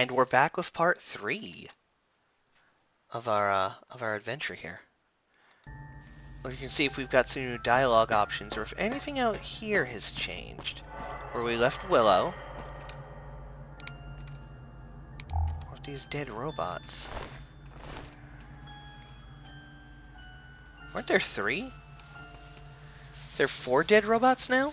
And we're back with part 3 of our adventure here. You can see if we've got some new dialogue options or if anything out here has changed. Where we left Willow. Or these dead robots. Weren't there 3? There are 4 dead robots now?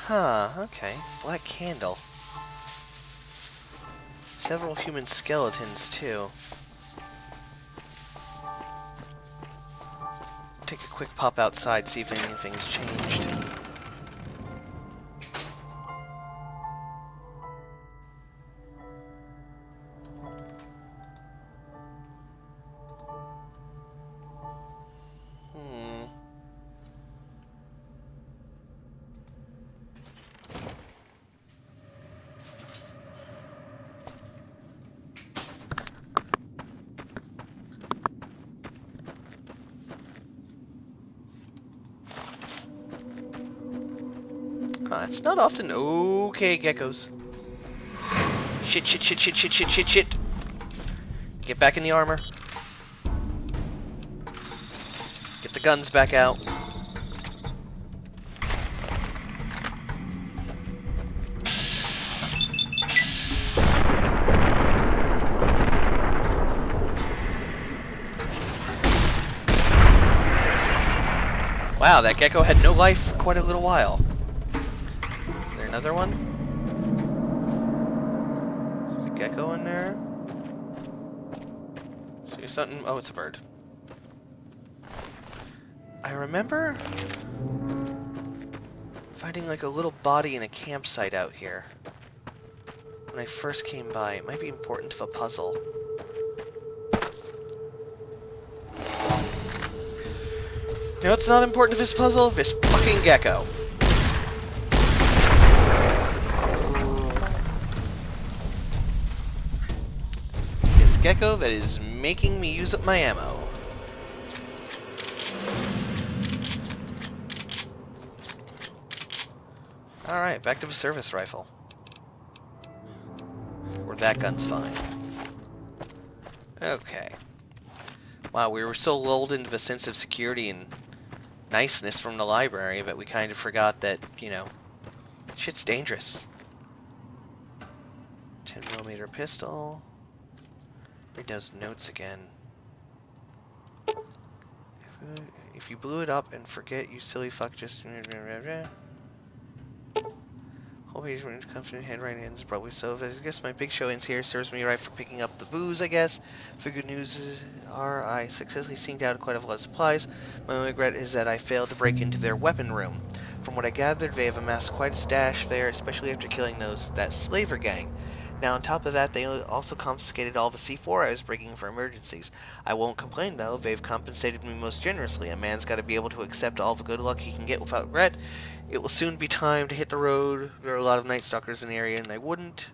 Huh, okay. Black candle. Several human skeletons, too. Take a quick pop outside, see if anything's changed. It's not often. Okay, geckos. Shit, shit, shit, shit, shit, shit, shit, shit. Get back in the armor. Get the guns back out. Wow, that gecko had no life for quite a little while. Is there another one? Is there a gecko in there? See something? Oh, it's a bird. I remember finding like a little body in a campsite out here when I first came by. It might be important to a puzzle. You know what's not important to this puzzle? This fucking gecko. This gecko that is making me use up my ammo. Alright, back to the service rifle. Or that gun's fine. Okay. Wow, we were so lulled into the sense of security and niceness from the library that we kind of forgot that, you know, shit's dangerous. 10mm pistol. Read those notes again. If you blew it up and forget, you silly fuck, just... Whole page when confident handwriting ends probably so. I guess my big show ends here. Serves me right for picking up the booze, I guess. The good news are I successfully synced out quite a lot of supplies. My only regret is that I failed to break into their weapon room. From what I gathered, they have amassed quite a stash there, especially after killing that slaver gang. Now, on top of that, they also confiscated all the C4 I was bringing for emergencies. I won't complain, though. They've compensated me most generously. A man's got to be able to accept all the good luck he can get without regret. It will soon be time to hit the road. There are a lot of Night Stalkers in the area, and I wouldn't.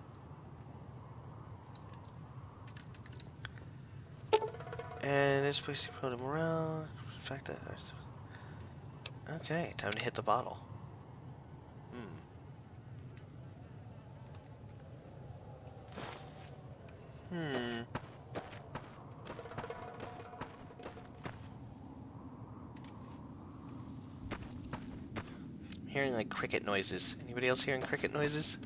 And this place to put him around. In fact, okay, time to hit the bottle. Hearing like cricket noises. Anybody else hearing cricket noises?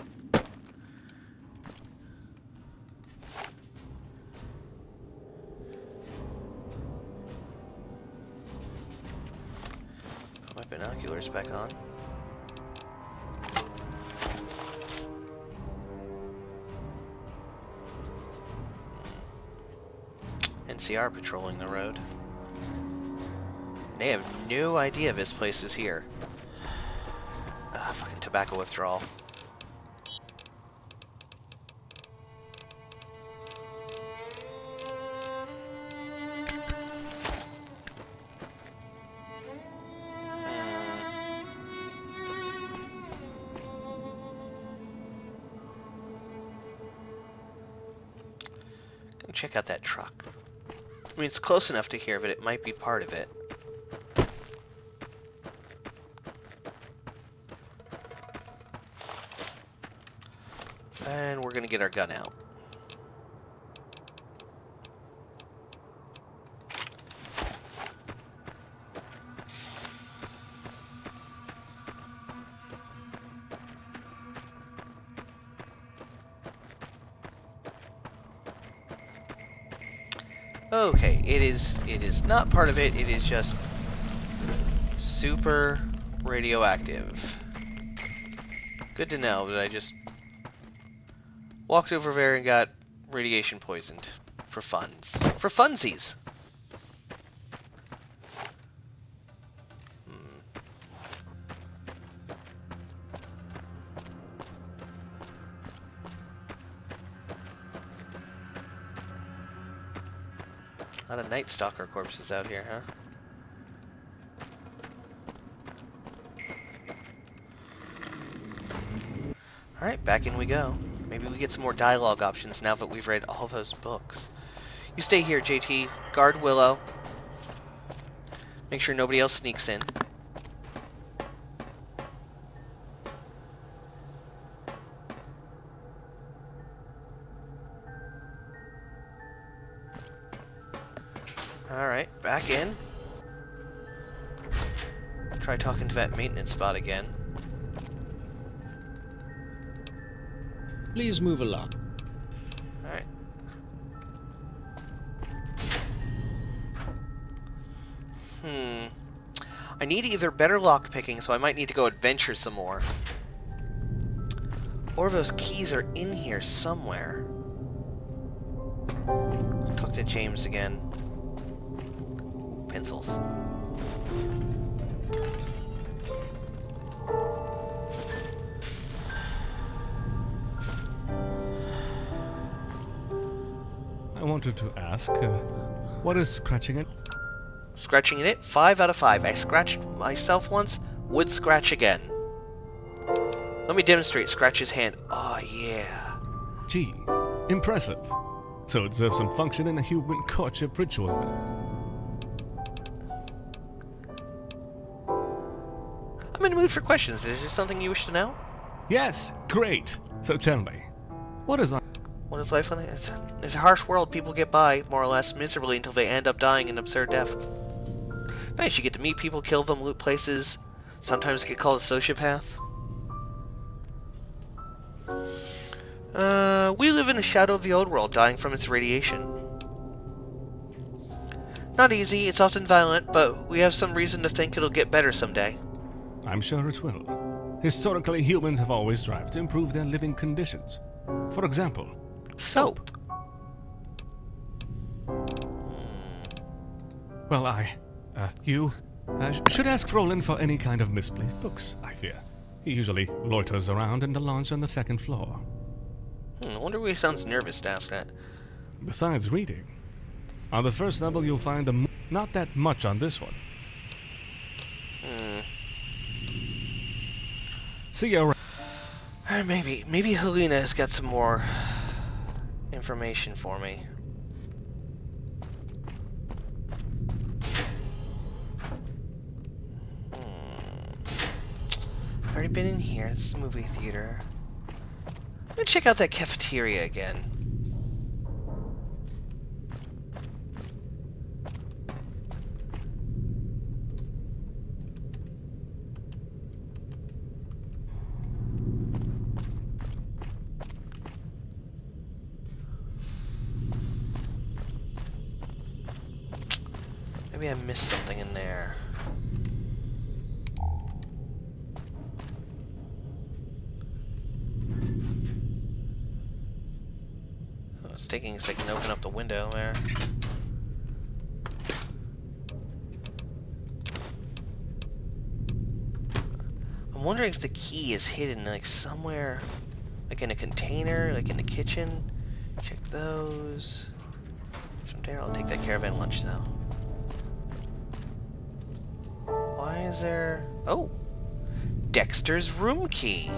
Put my binoculars back on. NCR patrolling the road. They have no idea this place is here. Fucking tobacco withdrawal. Go check out that truck. I mean, it's close enough to here, but it might be part of it. And we're gonna get our gun out. Okay, it is not part of it, it is just super radioactive. Good to know that I just walked over there and got radiation poisoned. For funs. For funsies! A lot of Night Stalker corpses out here, huh? Alright, back in we go. Maybe we get some more dialogue options now that we've read all those books. You stay here, JT. Guard Willow. Make sure nobody else sneaks in. Alright, back in. Try talking to that maintenance bot again. Please move along. Alright. I need either better lockpicking, so I might need to go adventure some more. Or those keys are in here somewhere. Let's talk to James again. Ooh, pencils. I wanted to ask, what is scratching it? Scratching in it? 5 out of 5. I scratched myself once, would scratch again. Let me demonstrate. Scratch his hand. Oh, yeah. Gee, impressive. So it serves some function in a human courtship rituals then. I'm in the mood for questions. Is there something you wish to know? Yes, great. So tell me, what is What is life on it? It's a harsh world. People get by, more or less, miserably until they end up dying an absurd death. Nice, you get to meet people, kill them, loot places, sometimes get called a sociopath. We live in the shadow of the old world, dying from its radiation. Not easy, it's often violent, but we have some reason to think it'll get better someday. I'm sure it will. Historically, humans have always strived to improve their living conditions. For example, Soap. Well, you should ask Roland for any kind of misplaced books, I fear. He usually loiters around in the lounge on the second floor. I wonder why he sounds nervous to ask that. Besides reading, on the first level you'll find not that much on this one. See you around. Maybe Helena has got some more information for me. Already been in here. This is a movie theater. Let me check out that cafeteria again. Maybe I missed something in there. Oh, it's taking a second to open up the window there. I'm wondering if the key is hidden like somewhere, like in a container, like in the kitchen. Check those. From there, I'll take that caravan lunch though. Why is there... Oh! Dexter's room key!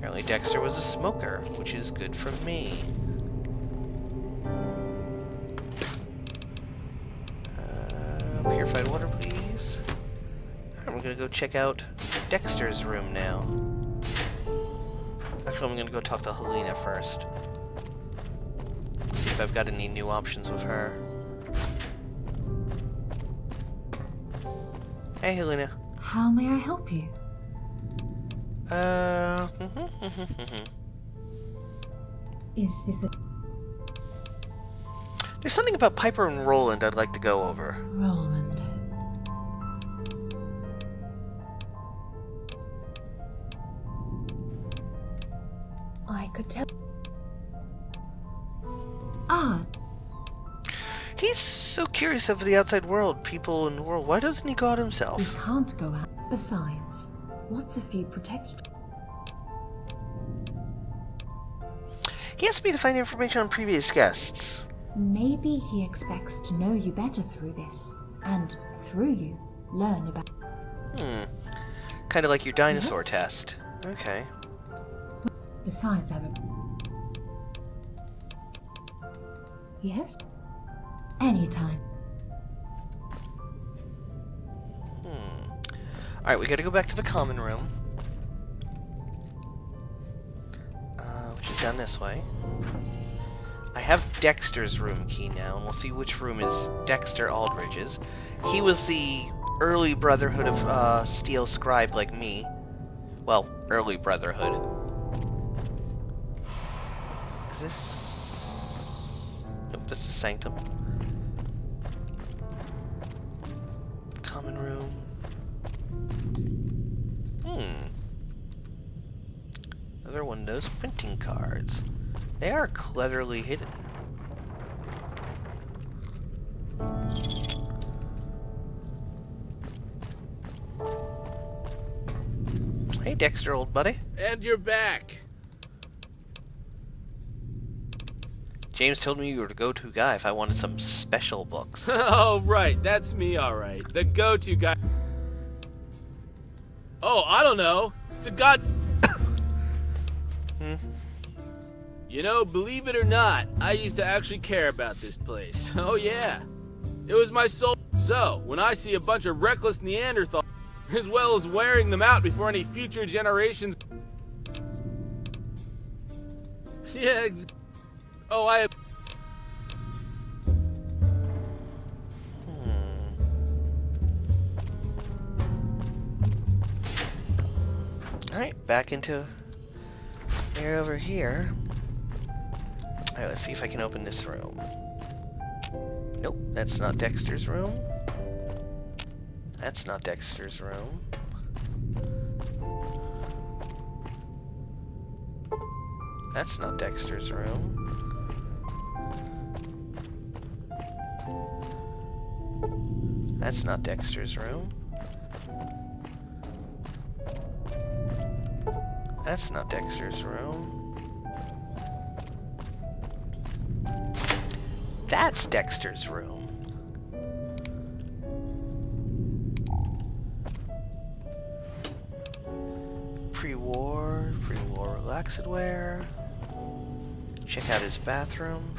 Apparently Dexter was a smoker, which is good for me. Purified water, please. Alright, we're gonna go check out Dexter's room now. Actually, I'm gonna go talk to Helena first. See if I've got any new options with her. Hey, Helena. How may I help you? Is this a... There's something about Piper and Roland I'd like to go over. Roland? I could tell... Ah, He's so curious of the outside world, people in the world. Why doesn't he go out we himself? can't go out. Besides, what's a few protection... He asked me to find information on previous guests. Maybe he expects to know you better through this, and through you, learn about... Kind of like your dinosaur Yes. test. Okay. Besides, Yes? Anytime. Alright, we gotta go back to the common room. Which is down this way. I have Dexter's room key now, and we'll see which room is Dexter Aldridge's. He was the early Brotherhood of Steel Scribe like me. Well, early Brotherhood. Is this... Nope, that's the Sanctum. Common room. Other windows, printing cards. They are cleverly hidden. Hey, Dexter, old buddy. And you're back. James told me you were the go-to guy if I wanted some special books. Oh, right. That's me, all right. The go-to guy. Oh, I don't know. It's a god... You know, believe it or not, I used to actually care about this place. Oh, yeah. It was my soul. So, when I see a bunch of reckless Neanderthals, as well as wearing them out before any future generations... Yeah, oh, I... Alright, back into area over here. Alright, let's see if I can open this room. Nope, that's not Dexter's room. That's not Dexter's room. That's not Dexter's room. That's not Dexter's room. That's not Dexter's room. That's Dexter's room. Pre-war relaxedwear. Check out his bathroom.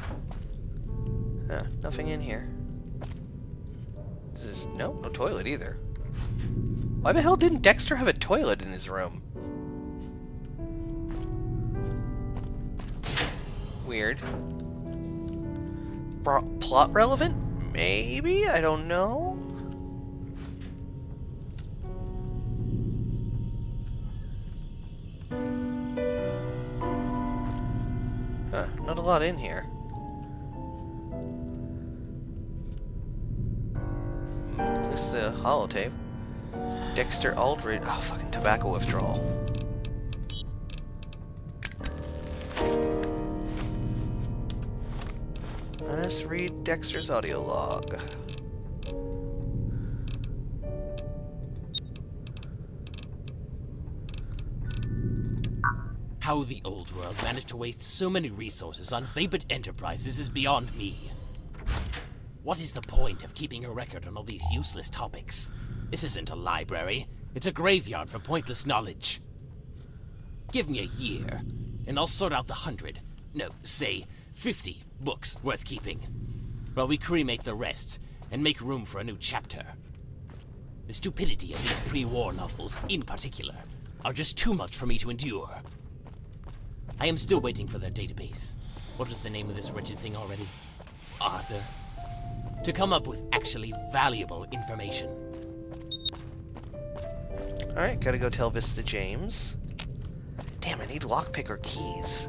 Nothing in here. No toilet either. Why the hell didn't Dexter have a toilet in his room? Weird. Plot relevant? Maybe? I don't know. Not a lot in here. This is a holotape. Dexter Aldridge. Oh, fucking tobacco withdrawal. Let's read Dexter's audio log. How the old world managed to waste so many resources on vapid enterprises is beyond me. What is the point of keeping a record on all these useless topics? This isn't a library. It's a graveyard for pointless knowledge. Give me a year, and I'll sort out the 100, no, say 50 books worth keeping, while we cremate the rest and make room for a new chapter. The stupidity of these pre-war novels, in particular, are just too much for me to endure. I am still waiting for their database. What was the name of this wretched thing already? Arthur. To come up with actually valuable information. Alright, gotta go tell Vista James. Damn, I need lockpick or keys.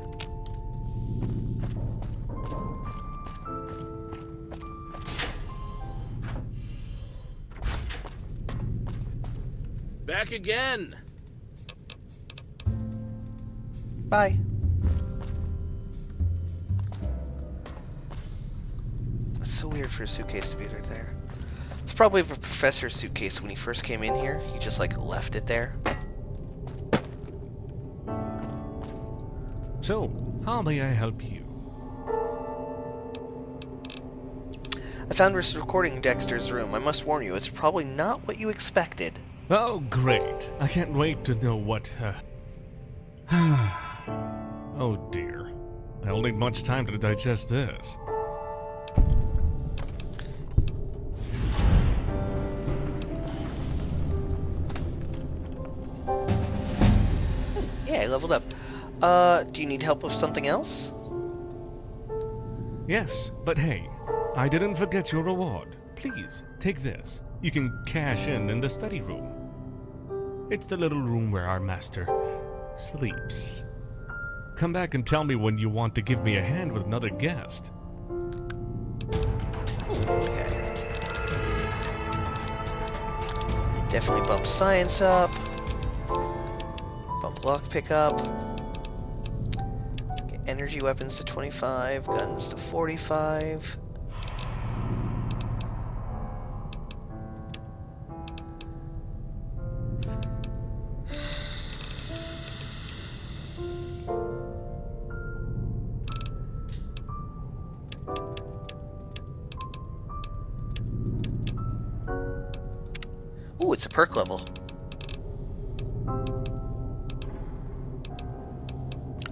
Back again! Bye. It's so weird for a suitcase to be right there. It's probably the professor's suitcase when he first came in here. He just like left it there. So, how may I help you? I found this recording in Dexter's room. I must warn you, it's probably not what you expected. Oh, great. I can't wait to know what, Oh dear. I'll need much time to digest this. Yeah, I leveled up. Do you need help with something else? Yes, but hey, I didn't forget your reward. Please, take this. You can cash in the study room. It's the little room where our master sleeps. Come back and tell me when you want to give me a hand with another guest. Okay. Definitely bump science up. Bump lockpick up. Get energy weapons to 25, guns to 45. Ooh, it's a perk level.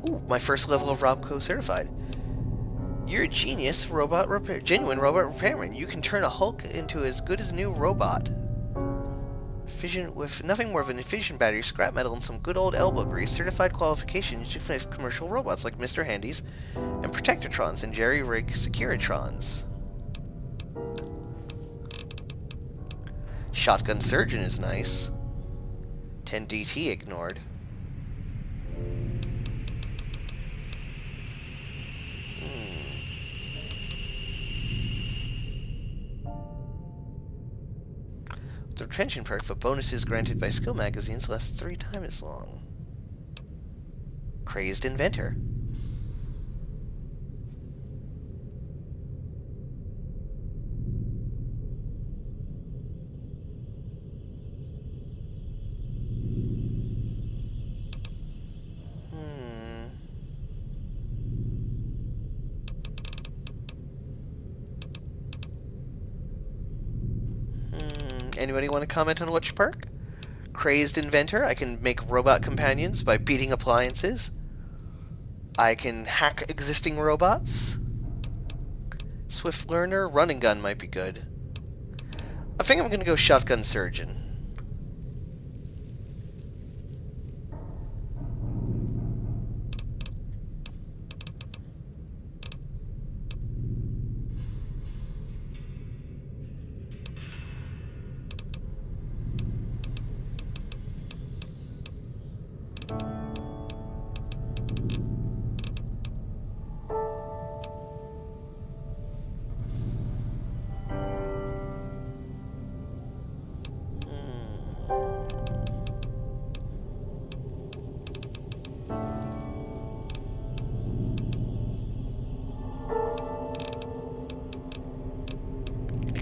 Ooh, my first level of Robco certified. You're a genius genuine robot repairman. You can turn a Hulk into as good as a new robot. Fission with nothing more than a fission battery, scrap metal, and some good old elbow grease. Certified qualifications to fix commercial robots like Mr. Handy's and Protectortrons and Jerry Rig Securitrons. Shotgun Surgeon is nice. 10 DT ignored. The retention perk for bonuses granted by skill magazines lasts 3 times as long. Crazed Inventor. Anybody want to comment on which perk? Crazed Inventor. I can make robot companions by beating appliances. I can hack existing robots. Swift Learner. Running Gun might be good. I think I'm going to go Shotgun Surgeon.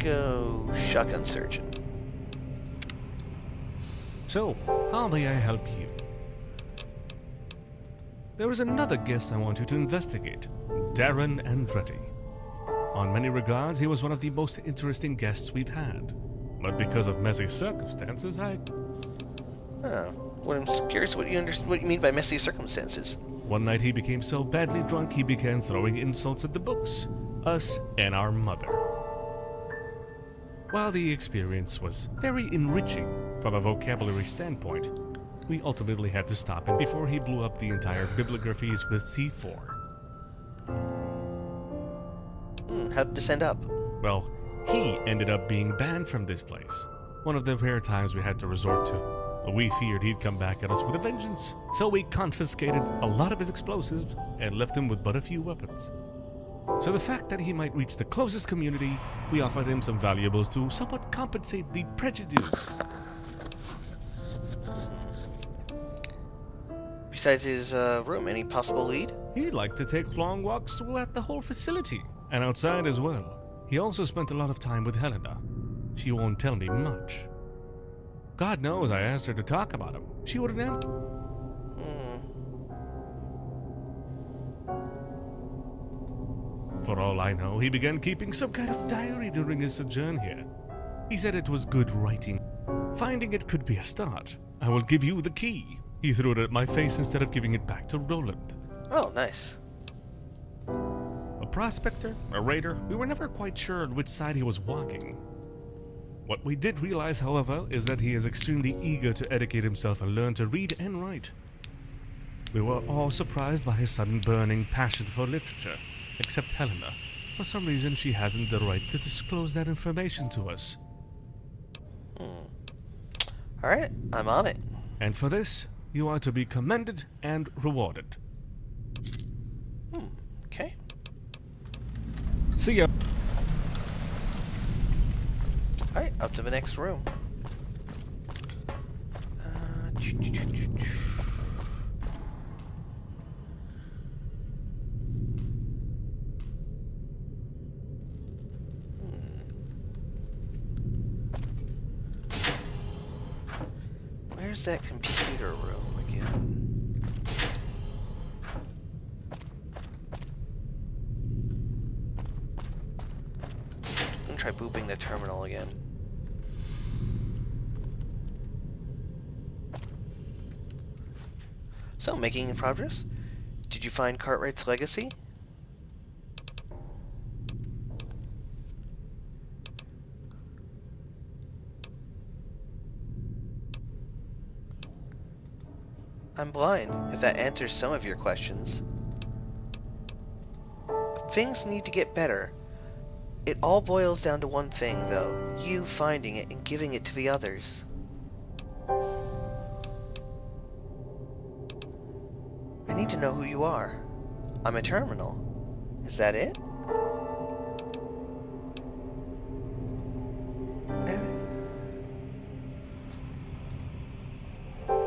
Go Shotgun Surgeon. So, how may I help you? There is another guest I want you to investigate, Darren Andretti. On many regards, he was one of the most interesting guests we've had. But because of messy circumstances, Oh, What I'm curious what you mean by messy circumstances. One night he became so badly drunk he began throwing insults at the books, us, and our mother. While the experience was very enriching from a vocabulary standpoint, we ultimately had to stop him before he blew up the entire bibliographies with C4. How did this end up? Well, he ended up being banned from this place. One of the rare times we had to resort to. We feared he'd come back at us with a vengeance, so we confiscated a lot of his explosives and left him with but a few weapons. So the fact that he might reach the closest community, we offered him some valuables to somewhat compensate the prejudice. Besides his room, any possible lead? He'd like to take long walks throughout the whole facility, and outside as well. He also spent a lot of time with Helena. She won't tell me much. God knows I asked her to talk about him. She wouldn't answer. For all I know, he began keeping some kind of diary during his sojourn here. He said it was good writing. Finding it could be a start. I will give you the key. He threw it at my face instead of giving it back to Roland. Oh, nice. A prospector, a raider, we were never quite sure on which side he was walking. What we did realize, however, is that he is extremely eager to educate himself and learn to read and write. We were all surprised by his sudden burning passion for literature, except Helena. For some reason, she hasn't the right to disclose that information to us. Alright, I'm on it. And for this, you are to be commended and rewarded. Okay. See ya. Alright, up to the next room. Where's that computer room again? I'm gonna try booping the terminal again. So, making progress? Did you find Cartwright's legacy? I'm blind, if that answers some of your questions. Things need to get better. It all boils down to one thing, though. You finding it and giving it to the others. I need to know who you are. I'm a terminal. Is that it?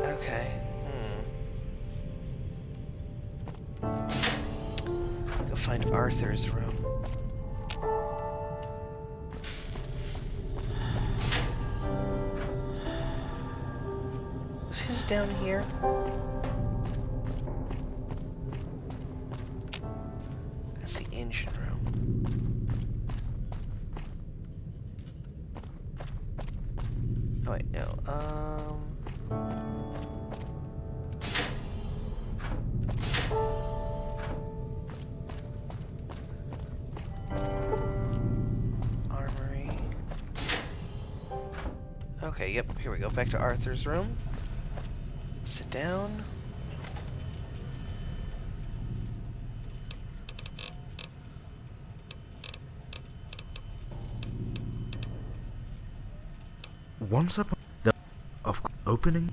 Okay. Go find Arthur's room. Was his down here? That's the engine room. Oh wait, no. Armory. Okay, yep, here we go. Back to Arthur's room. Sit down. Once upon the of opening.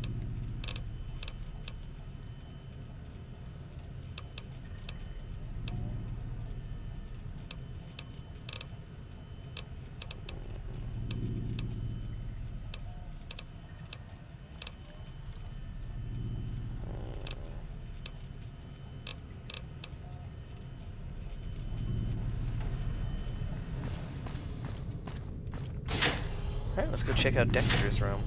Alright, let's go check out Dexter's room.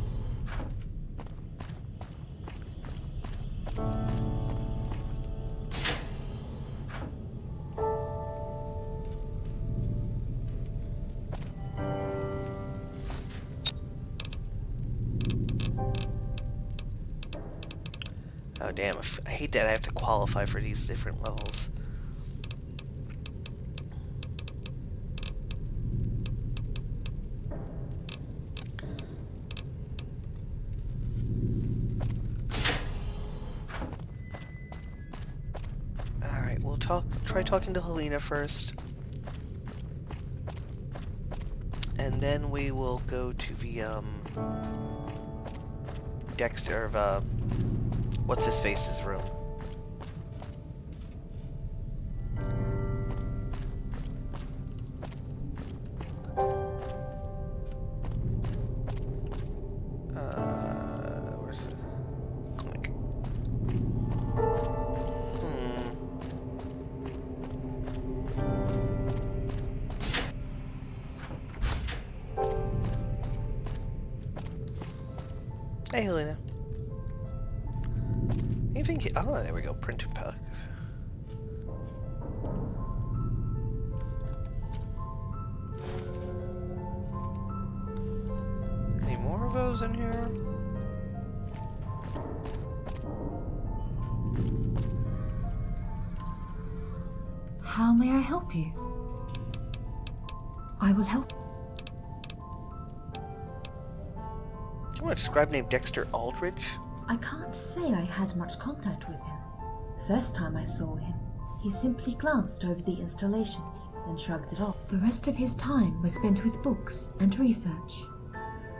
Damn, I hate that I have to qualify for these different levels. Alright, we'll try talking to Helena first. And then we will go to the, Dexter, what's-his-face's room. Where's the... Click. Hey, Helena. Anything? Oh, there we go. Print and pack. Any more of those in here? How may I help you? I will help. Do you want a scribe named Dexter Aldridge? I can't say I had much contact with him. First time I saw him, he simply glanced over the installations and shrugged it off. The rest of his time was spent with books and research.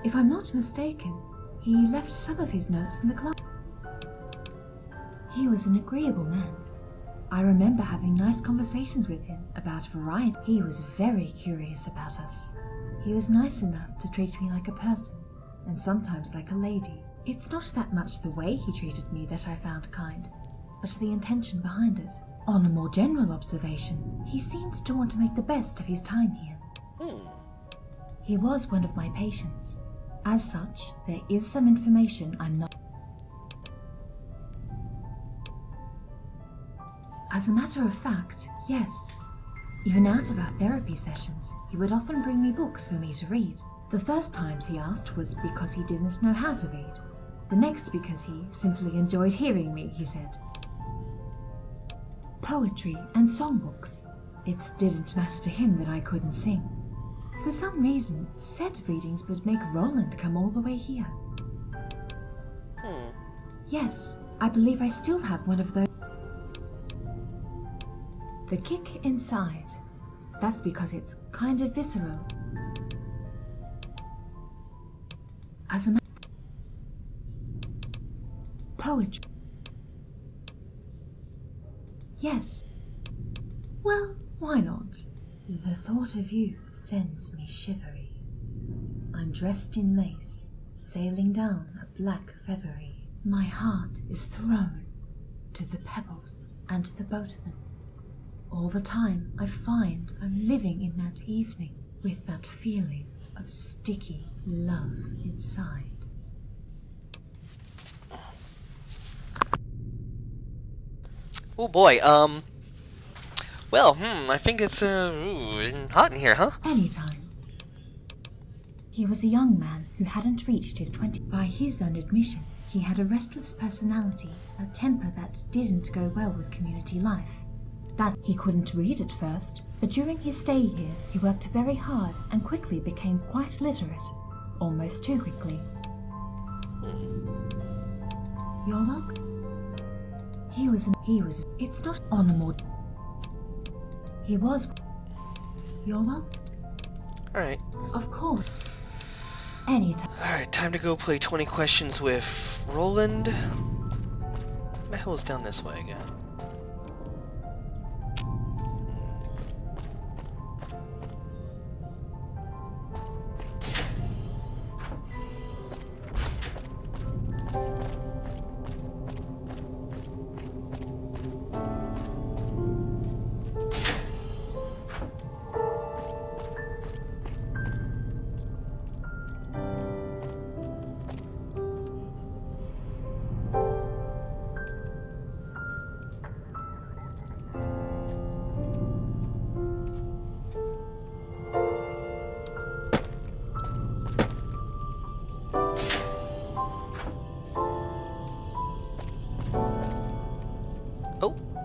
If I'm not mistaken, he left some of his notes in the class. He was an agreeable man. I remember having nice conversations with him about variety. He was very curious about us. He was nice enough to treat me like a person, and sometimes like a lady. It's not that much the way he treated me that I found kind, but the intention behind it. On a more general observation, he seemed to want to make the best of his time here. He was one of my patients. As such, there is some information I'm not... As a matter of fact, yes. Even out of our therapy sessions, he would often bring me books for me to read. The first times he asked was because he didn't know how to read. The next because he simply enjoyed hearing me, he said. Poetry and songbooks. It didn't matter to him that I couldn't sing. For some reason, said readings would make Roland come all the way here. Yes, I believe I still have one of those. The kick inside. That's because it's kind of visceral. As a poetry. Yes. Well, why not? The thought of you sends me shivery. I'm dressed in lace, sailing down a black reverie. My heart is thrown to the pebbles and the boatman. All the time I find I'm living in that evening with that feeling of sticky love inside. Oh boy, well, I think it's, hot in here, huh? Anytime. He was a young man who hadn't reached his 20s. By his own admission, he had a restless personality, a temper that didn't go well with community life. That he couldn't read at first, but during his stay here, he worked very hard and quickly became quite literate. Almost too quickly. You're welcome. It's not on a more... He was... You're welcome. Alright. Of course. Anytime. Alright, time to go play 20 questions with Roland. What the hell is down this way again?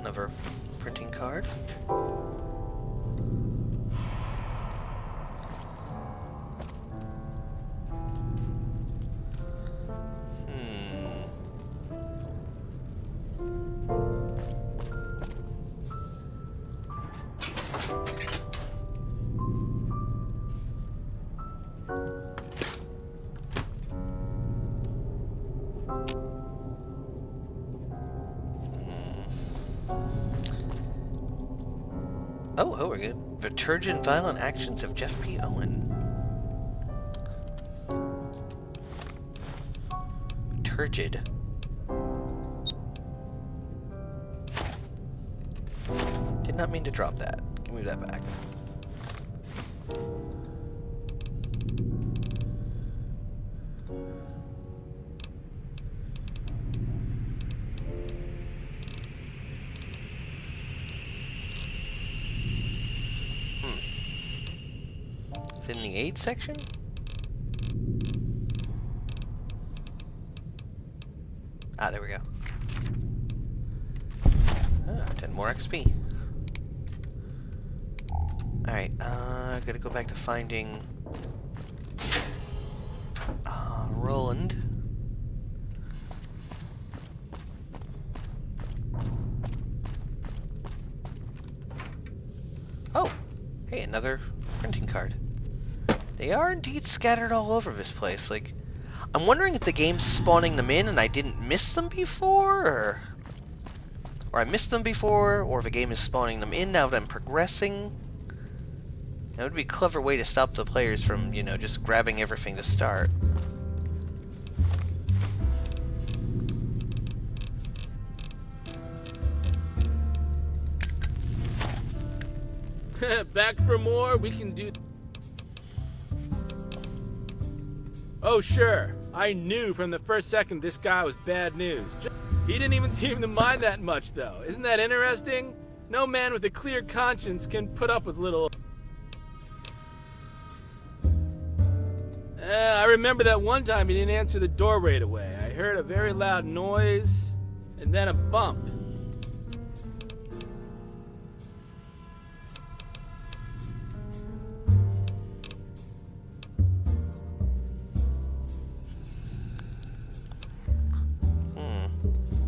Another printing card. Oh, we're good. The turgid, violent actions of Jeff P. Owen. Turgid. Did not mean to drop that. Can move that back. In the aid section? Ah, there we go. Ah, 10 more XP. Alright, gotta go back to finding Roland. Oh! Hey, another printing card. They are indeed scattered all over this place. Like, I'm wondering if the game's spawning them in and I didn't miss them before, or I missed them before, or the game is spawning them in now that I'm progressing. That would be a clever way to stop the players from, you know, just grabbing everything to start. Back for more? We can do... Oh, sure. I knew from the first second this guy was bad news. He didn't even seem to mind that much, though. Isn't that interesting? No man with a clear conscience can put up with little... I remember that one time he didn't answer the door right away. I heard a very loud noise, and then a bump.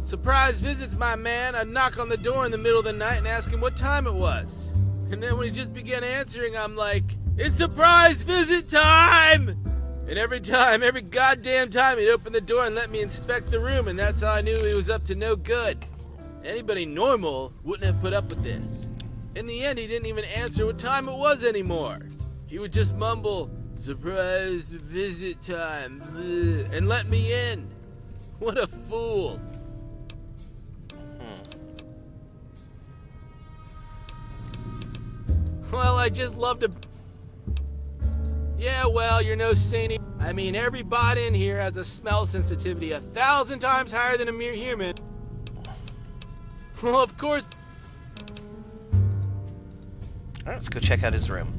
Surprise visits, my man. I'd knock on the door in the middle of the night and ask him what time it was. And then when he just began answering, I'm like, it's surprise visit time! And every goddamn time, he'd open the door and let me inspect the room, and that's how I knew he was up to no good. Anybody normal wouldn't have put up with this. In the end, he didn't even answer what time it was anymore. He would just mumble, surprise visit time, and let me in. What a fool. Well, I just love to... Yeah, well, you're no saint. I mean, everybody in here has a smell sensitivity 1,000 times higher than a mere human. Well, of course... Alright, let's go check out his room.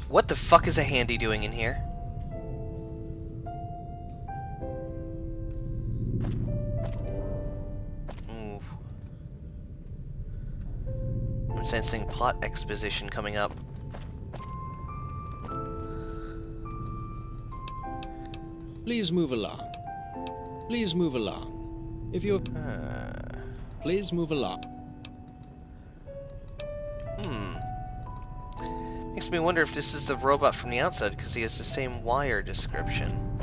What the fuck is a handy doing in here? I'm sensing plot exposition coming up. Please move along. Please move along. If you're... Please move along. Makes me wonder if this is the robot from the outside, because he has the same wire description.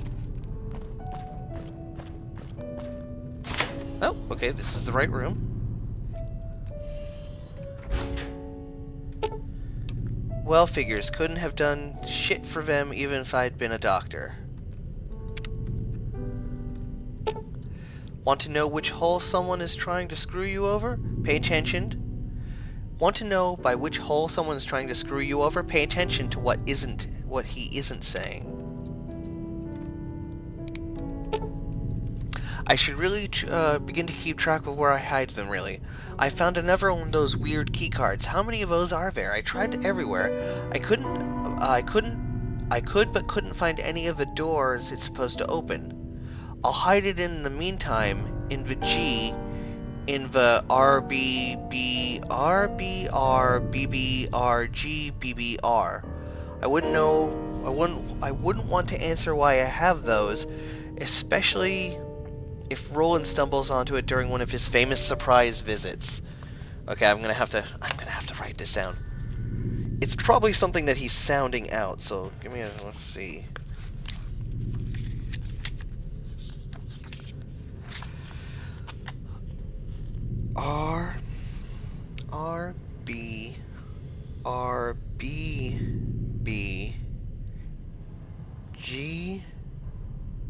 Oh, okay, this is the right room. Well, figures. Couldn't have done shit for them even if I'd been a doctor. Want to know which hole someone is trying to screw you over? Pay attention. Want to know by which hole someone is trying to screw you over? Pay attention to what he isn't saying. I should really begin to keep track of where I hide them, really. I found another one of those weird key cards. How many of those are there? I tried everywhere. I couldn't I could but couldn't find any of the doors it's supposed to open. I'll hide it in the meantime in the G, in the RBBRBRBBRGBBR. I wouldn't want to answer why I have those, especially if Roland stumbles onto it during one of his famous surprise visits. Okay, I'm gonna have to write this down. It's probably something that he's sounding out, so let's see.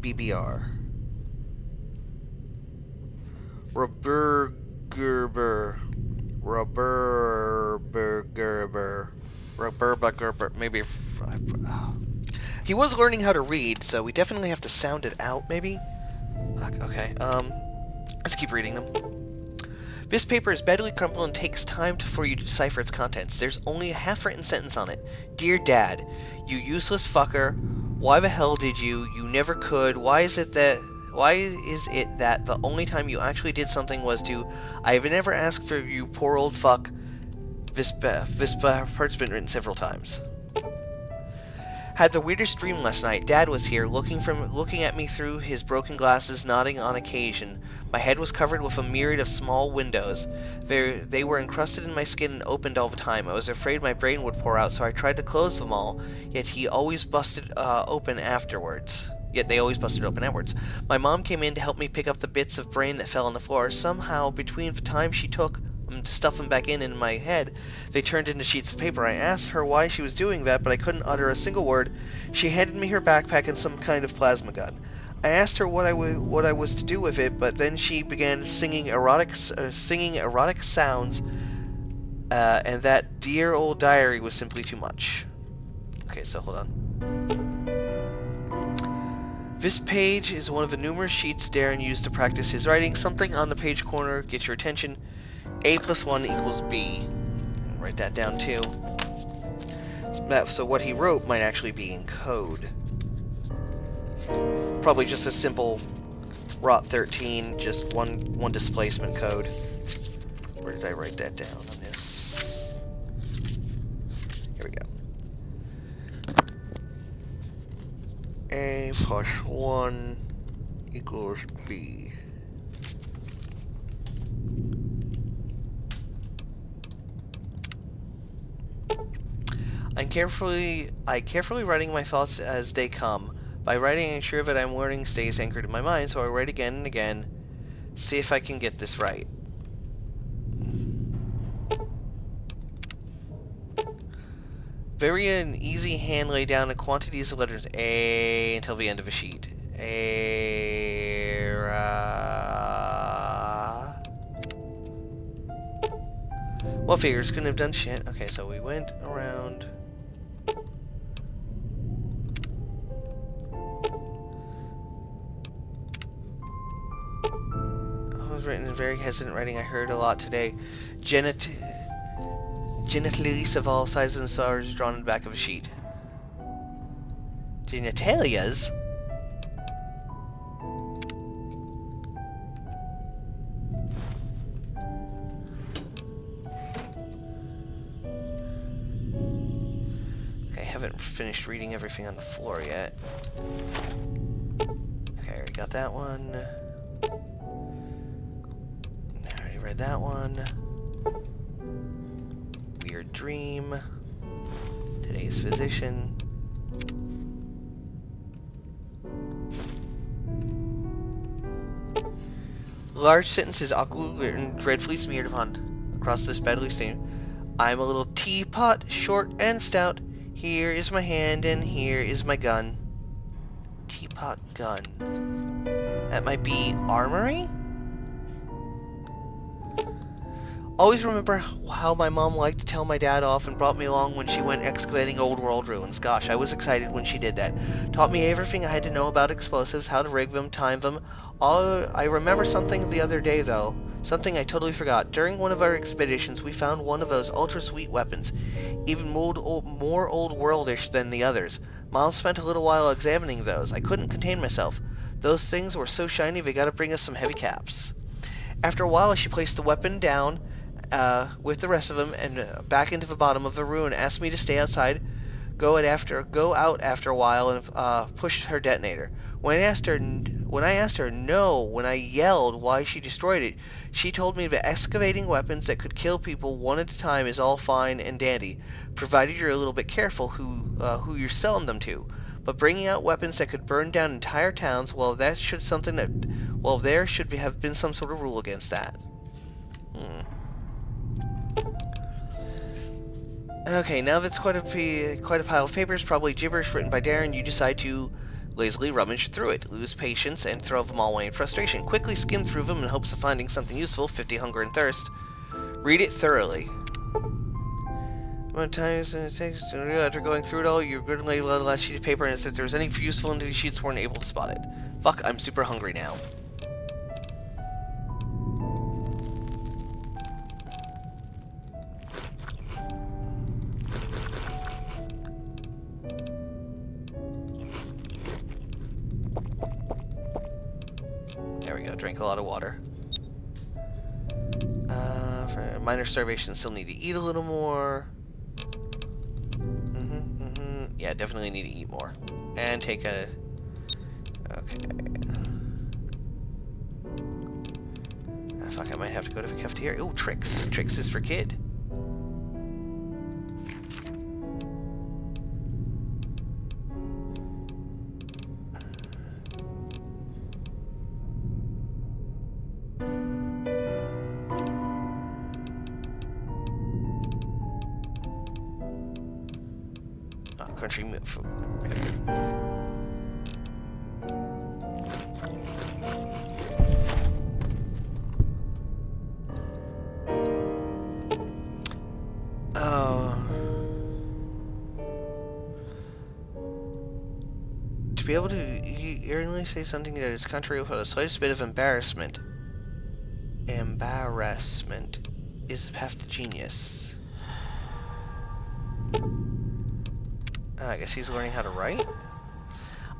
BBR. Rubbergerber. Maybe. He was learning how to read, so we definitely have to sound it out, maybe? Okay, let's keep reading them. This paper is badly crumpled and takes time for you to decipher its contents. There's only a half-written sentence on it. Dear Dad, you useless fucker. Why the hell did you? You never could. Why is it that the only time you actually did something was to? I've never asked for you, poor old fuck. This part's been written several times. Had the weirdest dream last night. Dad was here, looking at me through his broken glasses, nodding on occasion. My head was covered with a myriad of small windows. They were encrusted in my skin and opened all the time. I was afraid my brain would pour out, so I tried to close them all, yet they always busted open afterwards. My mom came in to help me pick up the bits of brain that fell on the floor. Somehow, between the time she took to stuff them back in my head, they turned into sheets of paper. I asked her why she was doing that, but I couldn't utter a single word. She handed me her backpack and some kind of plasma gun. I asked her what I was to do with it, but then she began singing erotic sounds, and that dear old diary was simply too much. Okay, so hold on. This page is one of the numerous sheets Darren used to practice his writing. Something on the page corner gets your attention. A plus 1 equals B. Write that down too. So what he wrote might actually be in code. Probably just a simple ROT 13, just one displacement code. Where did I write that down on this? Here we go. A plus 1 equals B. I carefully writing my thoughts as they come. By writing, I ensure that I'm learning stays anchored in my mind, so I write again and again. See if I can get this right. Very an easy hand lay down the quantities of letters A until the end of a sheet. Well, figures couldn't have done shit. Okay, so we went around. I was written in very hesitant writing. I heard a lot today. Genitalias of all sizes and stars drawn in the back of a sheet. Genitalias? Okay, I haven't finished reading everything on the floor yet. Okay, I already got that one. I already read that one. Weird dream. Today's physician. Large sentences awkwardly written, dreadfully smeared upon across this badly stained. I'm a little teapot, short and stout. Here is my hand and here is my gun. Teapot gun. That might be armory? Always remember how my mom liked to tell my dad off and brought me along when she went excavating old world ruins. Gosh, I was excited when she did that. Taught me everything I had to know about explosives, how to rig them, time them. I remember something the other day, though. Something I totally forgot. During one of our expeditions, we found one of those ultra-sweet weapons. Even more old worldish than the others. Mom spent a little while examining those. I couldn't contain myself. Those things were so shiny they gotta bring us some heavy caps. After a while, she placed the weapon down with the rest of them and back into the bottom of the room and asked me to stay outside, go out after a while and push her detonator. When I asked her no, when I yelled why she destroyed it, she told me that excavating weapons that could kill people one at a time is all fine and dandy, provided you're a little bit careful who you're selling them to. But bringing out weapons that could burn down entire towns, well, there should have been some sort of rule against that. Okay, now that's quite a pile of papers, probably gibberish written by Darren. You decide to lazily rummage through it, lose patience, and throw them all away in frustration. Quickly skim through them in hopes of finding something useful. 50 hunger and thirst. Read it thoroughly. How many times it takes after going through it all, you grudgingly load the last sheet of paper, and if there was any useful into these sheets, weren't able to spot it. Fuck, I'm super hungry now. There we go, drank a lot of water. For minor starvation, still need to eat a little more. Yeah, definitely need to eat more. And take a... Okay. Fuck, I might have to go to the cafeteria. Ooh, tricks. Tricks is for kid. Country food. To be able to earnestly say something that is contrary without the slightest bit of embarrassment is half the genius. I guess he's learning how to write?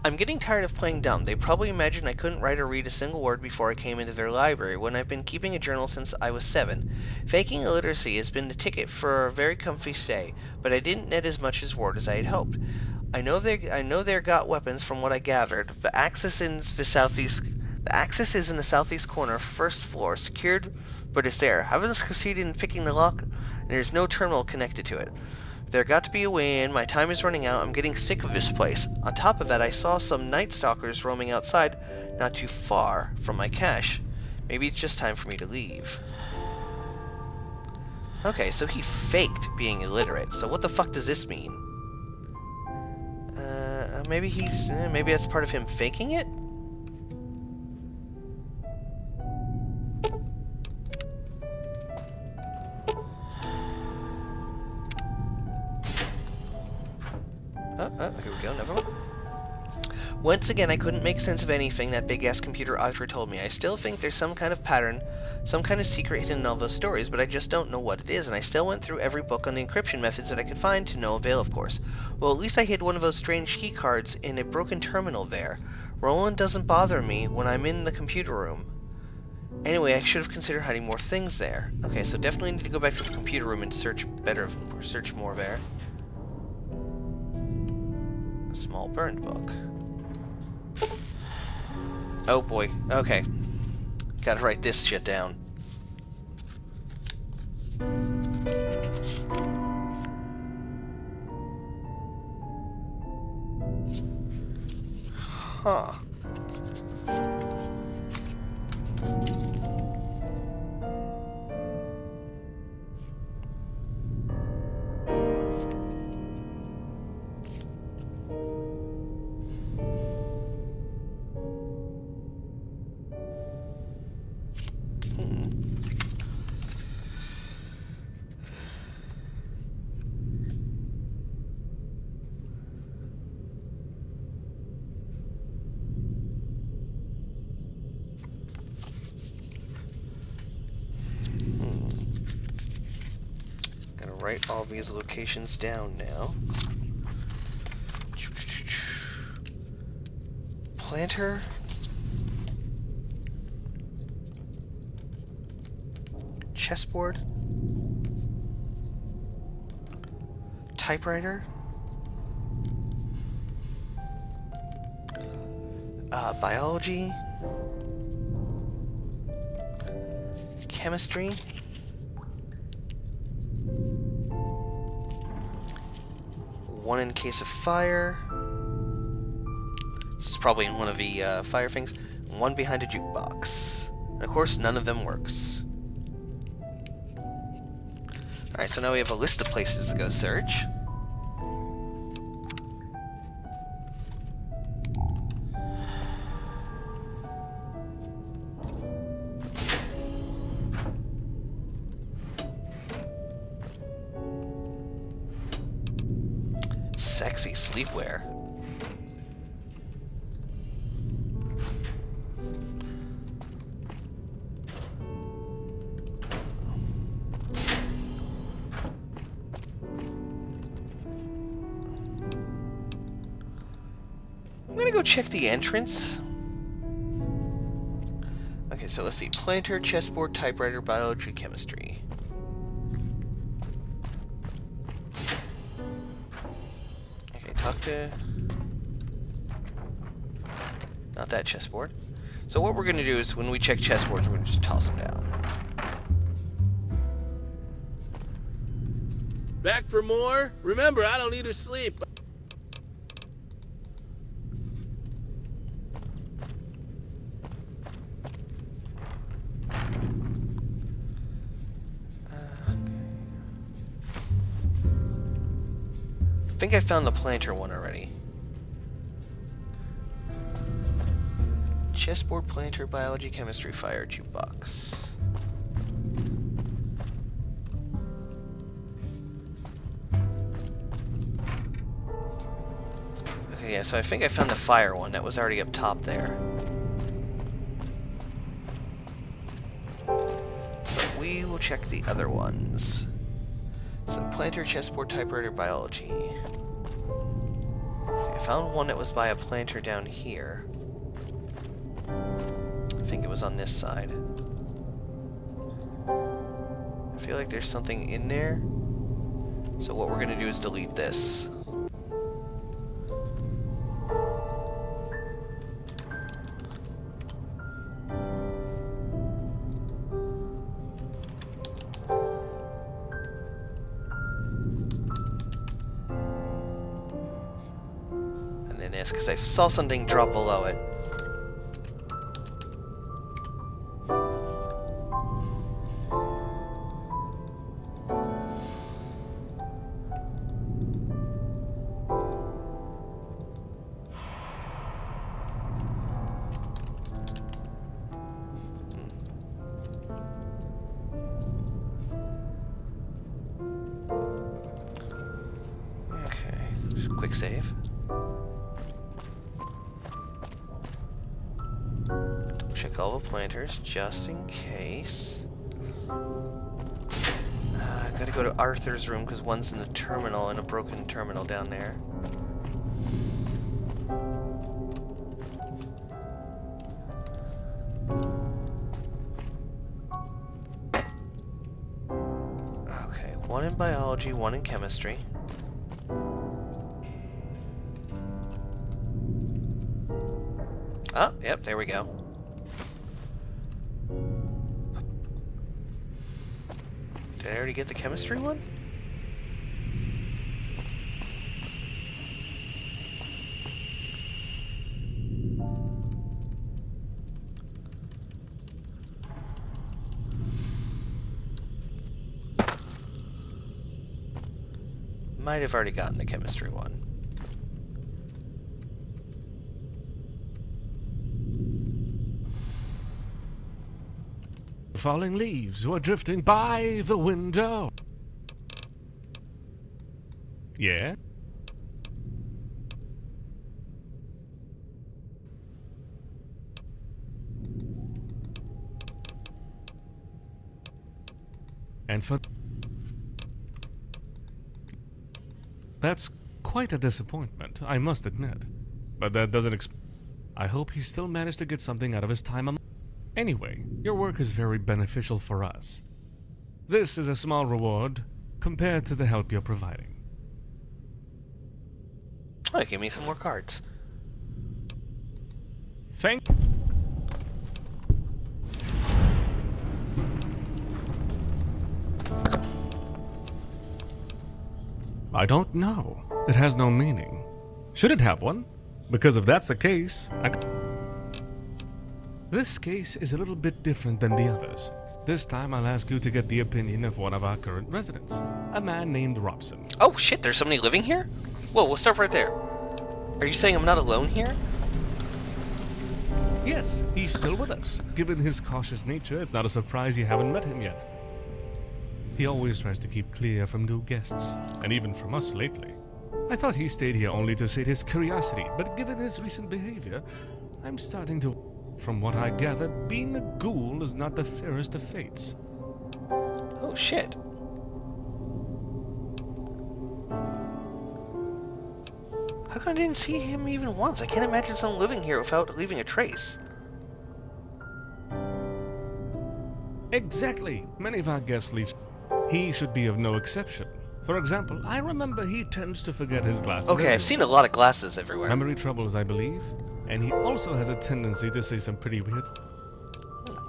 I'm getting tired of playing dumb. They probably imagined I couldn't write or read a single word before I came into their library, when I've been keeping a journal since I was 7. Faking illiteracy has been the ticket for a very comfy stay, but I didn't net as much as word as I had hoped. I know they got weapons from what I gathered. The axis is in the southeast corner, first floor, secured, but it's there. Haven't succeeded in picking the lock, and there's no terminal connected to it. There got to be a way in. My time is running out. I'm getting sick of this place. On top of that, I saw some night stalkers roaming outside, not too far from my cache. Maybe it's just time for me to leave. Okay, so he faked being illiterate. So what the fuck does this mean? Maybe that's part of him faking it? Here we go, never mind. Once again, I couldn't make sense of anything that big-ass computer author told me. I still think there's some kind of pattern, some kind of secret hidden in all those stories, but I just don't know what it is, and I still went through every book on the encryption methods that I could find, to no avail, of course. Well, at least I hid one of those strange key cards in a broken terminal there. Roland doesn't bother me when I'm in the computer room. Anyway, I should have considered hiding more things there. Okay, so definitely need to go back to the computer room and search more there. A small burned book. Oh boy, okay. Gotta write this shit down. Huh. Write all these locations down now. planter. Chessboard. Typewriter. Biology. Chemistry. One in case of fire. This is probably in one of the fire things. One behind a jukebox. And of course, none of them works. Alright, so now we have a list of places to go search. Sexy sleepwear. I'm gonna go check the entrance. Okay, so let's see. Planter, chessboard, typewriter, biology, chemistry. Okay, talk to... Not that chessboard. So what we're gonna do is when we check chessboards, we're gonna just toss them down. Back for more? Remember, I don't need to sleep. I think I found the planter one already. Chessboard, planter, biology, chemistry, fire, jukebox. Okay, yeah, so I think I found the fire one that was already up top there. But we will check the other ones. So planter, chessboard, typewriter, biology. I found one that was by a planter down here. I think it was on this side. I feel like there's something in there. So what we're gonna do is delete this. Because I saw something drop below it. Okay, just a quick save. Check all the planters, just in case. I gotta go to Arthur's room, because one's in the terminal, in a broken terminal down there. Okay, one in biology, one in chemistry. Oh, yep, there we go. Did I already get the chemistry one? Might have already gotten the chemistry one. Falling leaves were drifting by the window. Yeah? And for... That's quite a disappointment, I must admit. But that doesn't I hope he still managed to get something out of his time. Anyway, your work is very beneficial for us. This is a small reward compared to the help you're providing. Oh, give me some more cards. Thank. I don't know. It has no meaning. Should it have one? Because if that's the case, This case is a little bit different than the others. This time I'll ask you to get the opinion of one of our current residents, a man named Robson. Oh shit, there's somebody living here? Whoa, we'll start right there. Are you saying I'm not alone here? Yes, he's still with us. Given his cautious nature, it's not a surprise you haven't met him yet. He always tries to keep clear from new guests, and even from us lately. I thought he stayed here only to sate his curiosity, but given his recent behavior, I'm starting to... From what I gathered, being a ghoul is not the fairest of fates. Oh shit. How come I didn't see him even once? I can't imagine someone living here without leaving a trace. Exactly. Many of our guests leave. He should be of no exception. For example, I remember he tends to forget his glasses. Okay, everywhere. I've seen a lot of glasses everywhere. Memory troubles, I believe. And he also has a tendency to say some pretty weird...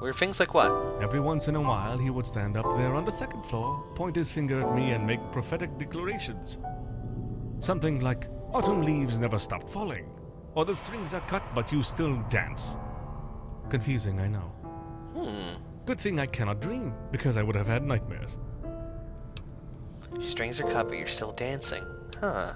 Weird things like what? Every once in a while, he would stand up there on the second floor, point his finger at me, and make prophetic declarations. Something like, autumn leaves never stop falling, or the strings are cut but you still dance. Confusing, I know. Good thing I cannot dream, because I would have had nightmares. Strings are cut, but you're still dancing. Huh.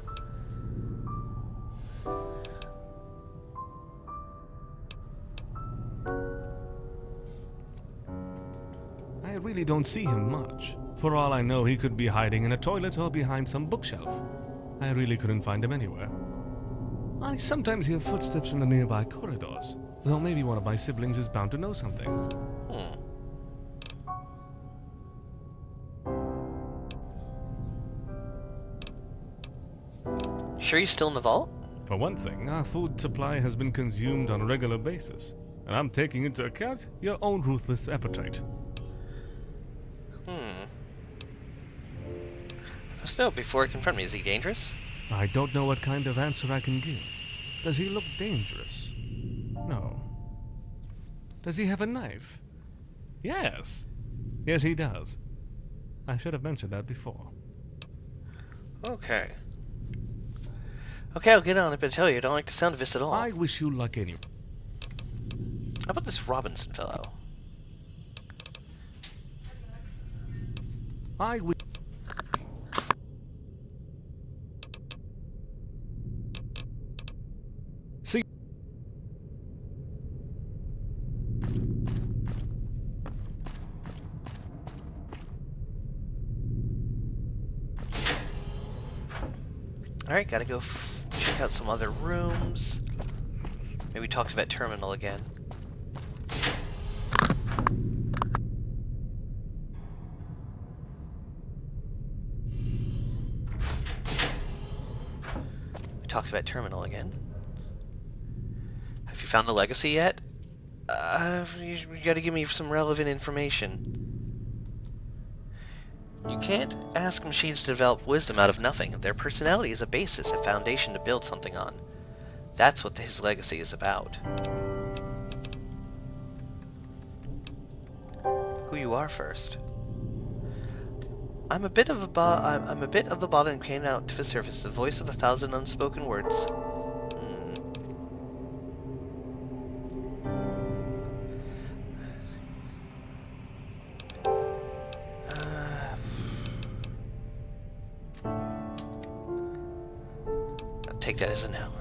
I really don't see him much. For all I know, he could be hiding in a toilet or behind some bookshelf. I really couldn't find him anywhere. I sometimes hear footsteps in the nearby corridors, though maybe one of my siblings is bound to know something. Sure he's still in the vault? For one thing, our food supply has been consumed on a regular basis, and I'm taking into account your own ruthless appetite. Let's know before he confront me. Is he dangerous? I don't know what kind of answer I can give. Does he look dangerous? No. Does he have a knife? Yes. Yes, he does. I should have mentioned that before. Okay. Okay, I'll get on it, but I tell you, I don't like the sound of this at all. I wish you luck anyway. How about this Robinson fellow? I wish... See... Alright, gotta go check out some other rooms. Maybe talk to that terminal again. Talk to that terminal again. Have you found the legacy yet? You gotta give me some relevant information. You can't ask machines to develop wisdom out of nothing. Their personality is a basis, a foundation to build something on. That's what his legacy is about. Who you are first. I'm a bit of the bot and came out to the surface, the voice of 1,000 unspoken words. Take that as a no.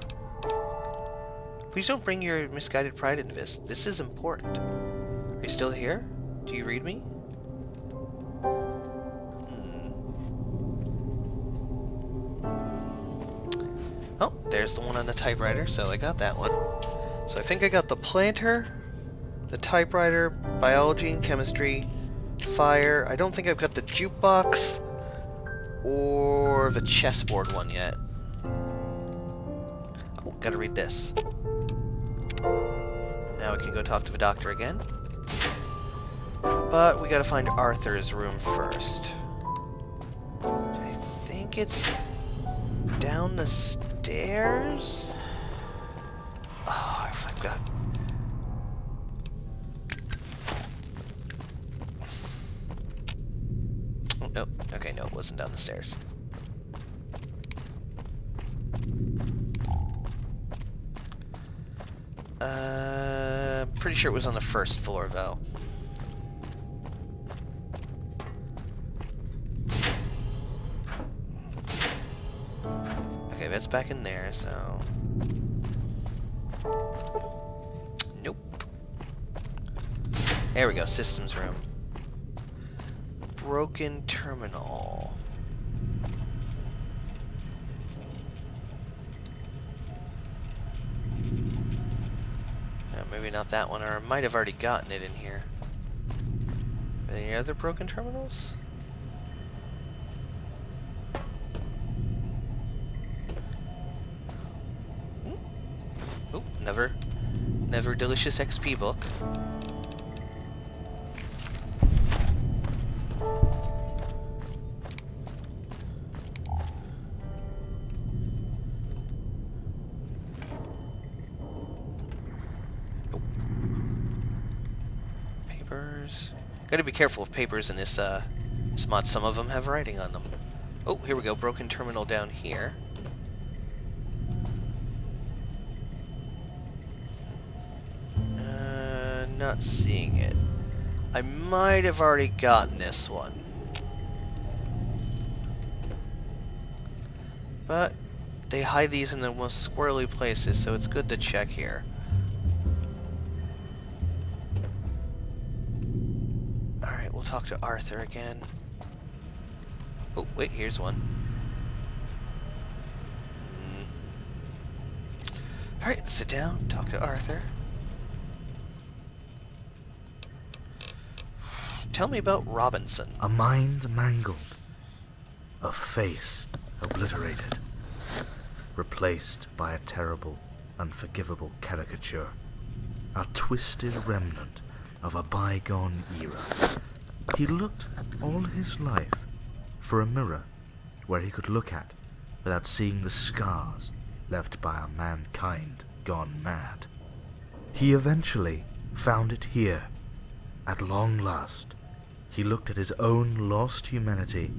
Please don't bring your misguided pride into this. This is important. Are you still here? Do you read me? Oh, there's the one on the typewriter, so I got that one. So I think I got the planter, the typewriter, biology and chemistry, fire. I don't think I've got the jukebox or the chessboard one yet. Gotta read this. Now we can go talk to the doctor again. But we gotta find Arthur's room first. I think it's down the stairs? Oh, I forgot. Oh, no. Okay, no, it wasn't down the stairs. Pretty sure it was on the first floor, though. Okay, that's back in there, so... Nope. There we go, systems room. Broken terminal. Maybe not that one, or I might have already gotten it in here. Any other broken terminals? Oh, never delicious XP book. Gotta be careful of papers in this mod. Some of them have writing on them. Oh, here we go. Broken terminal down here. Not seeing it. I might have already gotten this one. But they hide these in the most squirrely places, so it's good to check here. Talk to Arthur again. Oh, wait, here's one. Alright, sit down, talk to Arthur. Tell me about Robinson. A mind mangled. A face obliterated. Replaced by a terrible, unforgivable caricature. A twisted remnant of a bygone era. He looked all his life for a mirror where he could look at without seeing the scars left by a mankind gone mad. He eventually found it here. At long last, he looked at his own lost humanity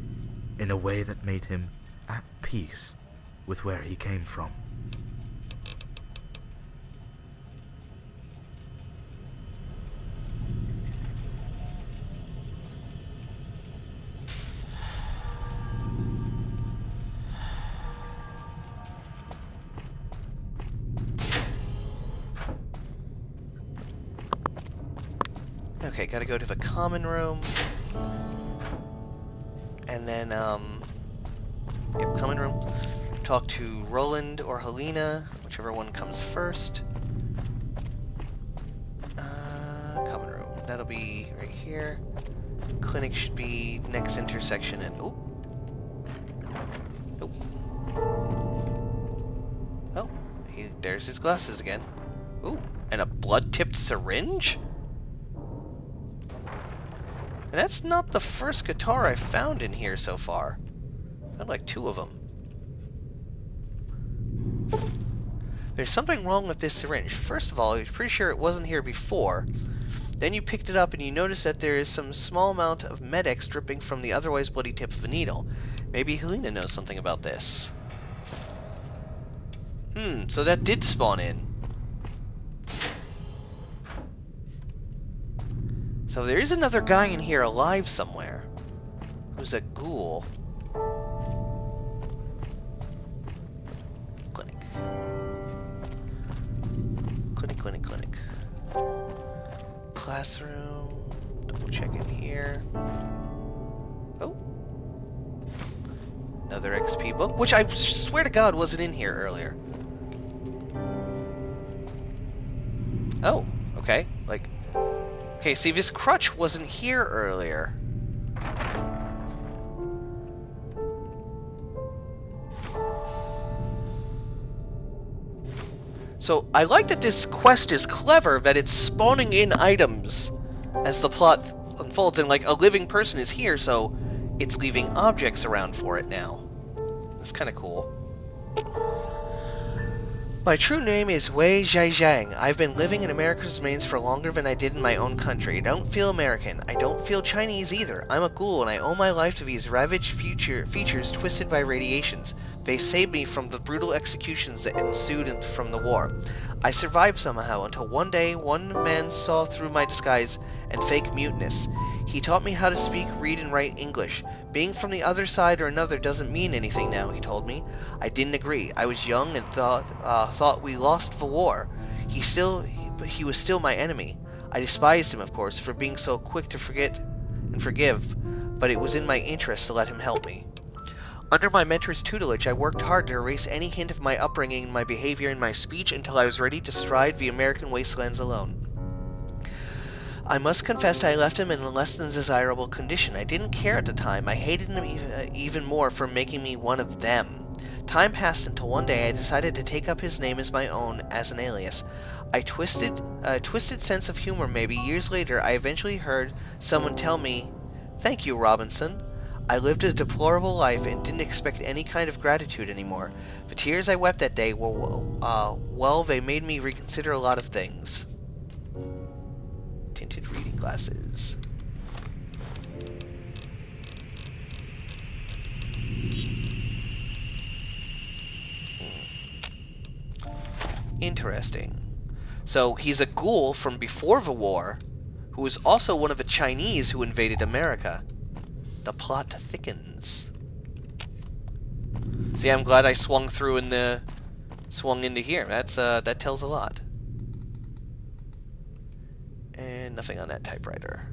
in a way that made him at peace with where he came from. Okay, gotta go to the common room. And then, yep, common room. Talk to Roland or Helena, whichever one comes first. Common room. That'll be right here. Clinic should be next intersection and... Oh! Nope. Oh, there's his glasses again. Ooh, and a blood-tipped syringe? And that's not the first guitar I've found in here so far. I found like 2 of them. There's something wrong with this syringe. First of all, I was pretty sure it wasn't here before. Then you picked it up and you notice that there is some small amount of Med-X dripping from the otherwise bloody tip of the needle. Maybe Helena knows something about this. So that did spawn in. So there is another guy in here alive somewhere. Who's a ghoul. Clinic. Clinic. Classroom. Double check in here. Oh. Another XP book, which I swear to God wasn't in here earlier. Oh, okay. Like... Okay, see, this crutch wasn't here earlier. So I like that this quest is clever, that it's spawning in items as the plot unfolds, and like a living person is here, so it's leaving objects around for it now. That's kind of cool. My true name is Wei Zhaizhang. I've been living in America's remains for longer than I did in my own country. I don't feel American. I don't feel Chinese either. I'm a ghoul, and I owe my life to these ravaged features twisted by radiations. They saved me from the brutal executions that ensued from the war. I survived somehow until one day one man saw through my disguise and fake muteness. He taught me how to speak, read, and write English. Being from the other side or another doesn't mean anything now, he told me. I didn't agree. I was young and thought we lost the war. He was still my enemy. I despised him, of course, for being so quick to forget and forgive, but it was in my interest to let him help me. Under my mentor's tutelage, I worked hard to erase any hint of my upbringing, my behavior, and my speech until I was ready to stride the American wastelands alone. I must confess I left him in a less than desirable condition. I didn't care at the time. I hated him even more for making me one of them. Time passed until one day I decided to take up his name as my own, as an alias. A twisted sense of humor maybe. Years later, I eventually heard someone tell me, "Thank you, Robinson." I lived a deplorable life and didn't expect any kind of gratitude anymore. The tears I wept that day were, they made me reconsider a lot of things. Tinted reading glasses. Interesting. So he's a ghoul from before the war, who was also one of the Chinese who invaded America. The plot thickens. See, I'm glad I swung into here. That tells a lot. And nothing on that typewriter.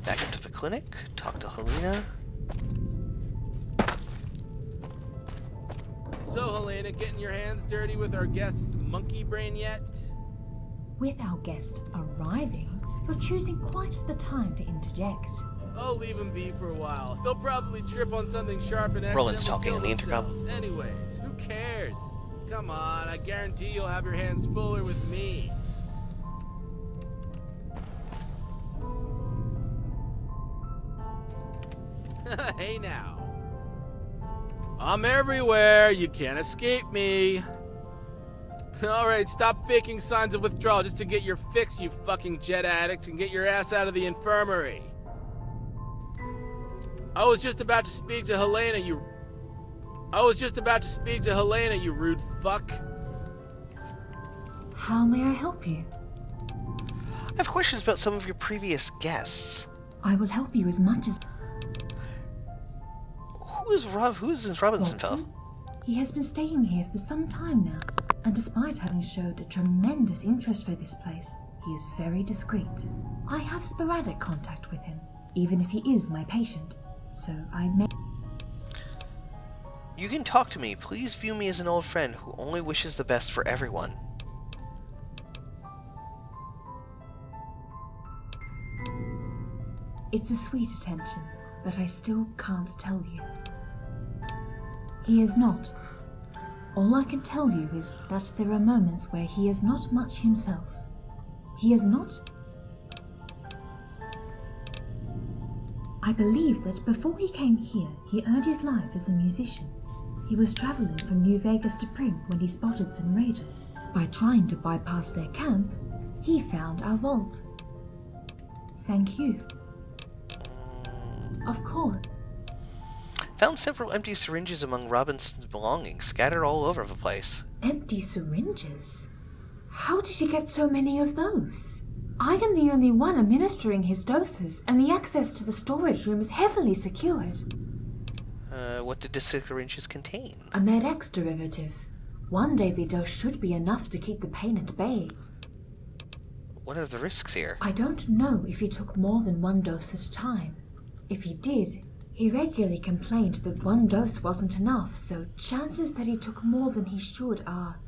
Back up to the clinic, talk to Helena. So, Helena, getting your hands dirty with our guest's monkey brain yet? With our guest arriving, you're choosing quite the time to interject. Oh, leave them be for a while. They'll probably trip on something sharp and Roland's accidentally talking kill in the intercom. themselves. Anyways, who cares? Come on, I guarantee you'll have your hands fuller with me. Hey now. I'm everywhere. You can't escape me. Alright, stop faking signs of withdrawal just to get your fix, you fucking jet addict, and get your ass out of the infirmary. I was just about to speak to Helena, you rude fuck. How may I help you? I have questions about some of your previous guests. I will help you as much as... Who is this Robinson fellow? Watson? He has been staying here for some time now, and despite having showed a tremendous interest for this place, he is very discreet. I have sporadic contact with him, even if he is my patient, so I may... You can talk to me. Please view me as an old friend who only wishes the best for everyone. It's a sweet attention, but I still can't tell you. He is not. All I can tell you is that there are moments where he is not much himself. He is not... I believe that before he came here, he earned his life as a musician. He was traveling from New Vegas to Prim when he spotted some raiders. By trying to bypass their camp, he found our vault. Thank you. Of course. Found several empty syringes among Robinson's belongings, scattered all over the place. Empty syringes? How did he get so many of those? I am the only one administering his doses, and the access to the storage room is heavily secured. What did the syringes contain? A Med-X derivative. One daily dose should be enough to keep the pain at bay. What are the risks here? I don't know if he took more than one dose at a time. If he did, he regularly complained that one dose wasn't enough, so chances that he took more than he should are...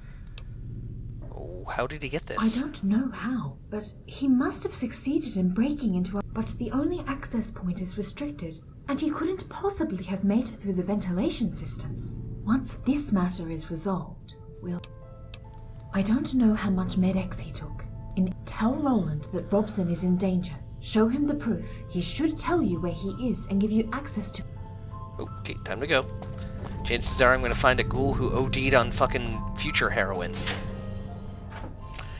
Oh, how did he get this? I don't know how, but he must have succeeded in breaking into a... But the only access point is restricted, and he couldn't possibly have made it through the ventilation systems. Once this matter is resolved, we'll... I don't know how much Med-X he took. And tell Roland that Robson is in danger. Show him the proof. He should tell you where he is and give you access to... Okay, time to go. Chances are I'm gonna find a ghoul who OD'd on fucking future heroin.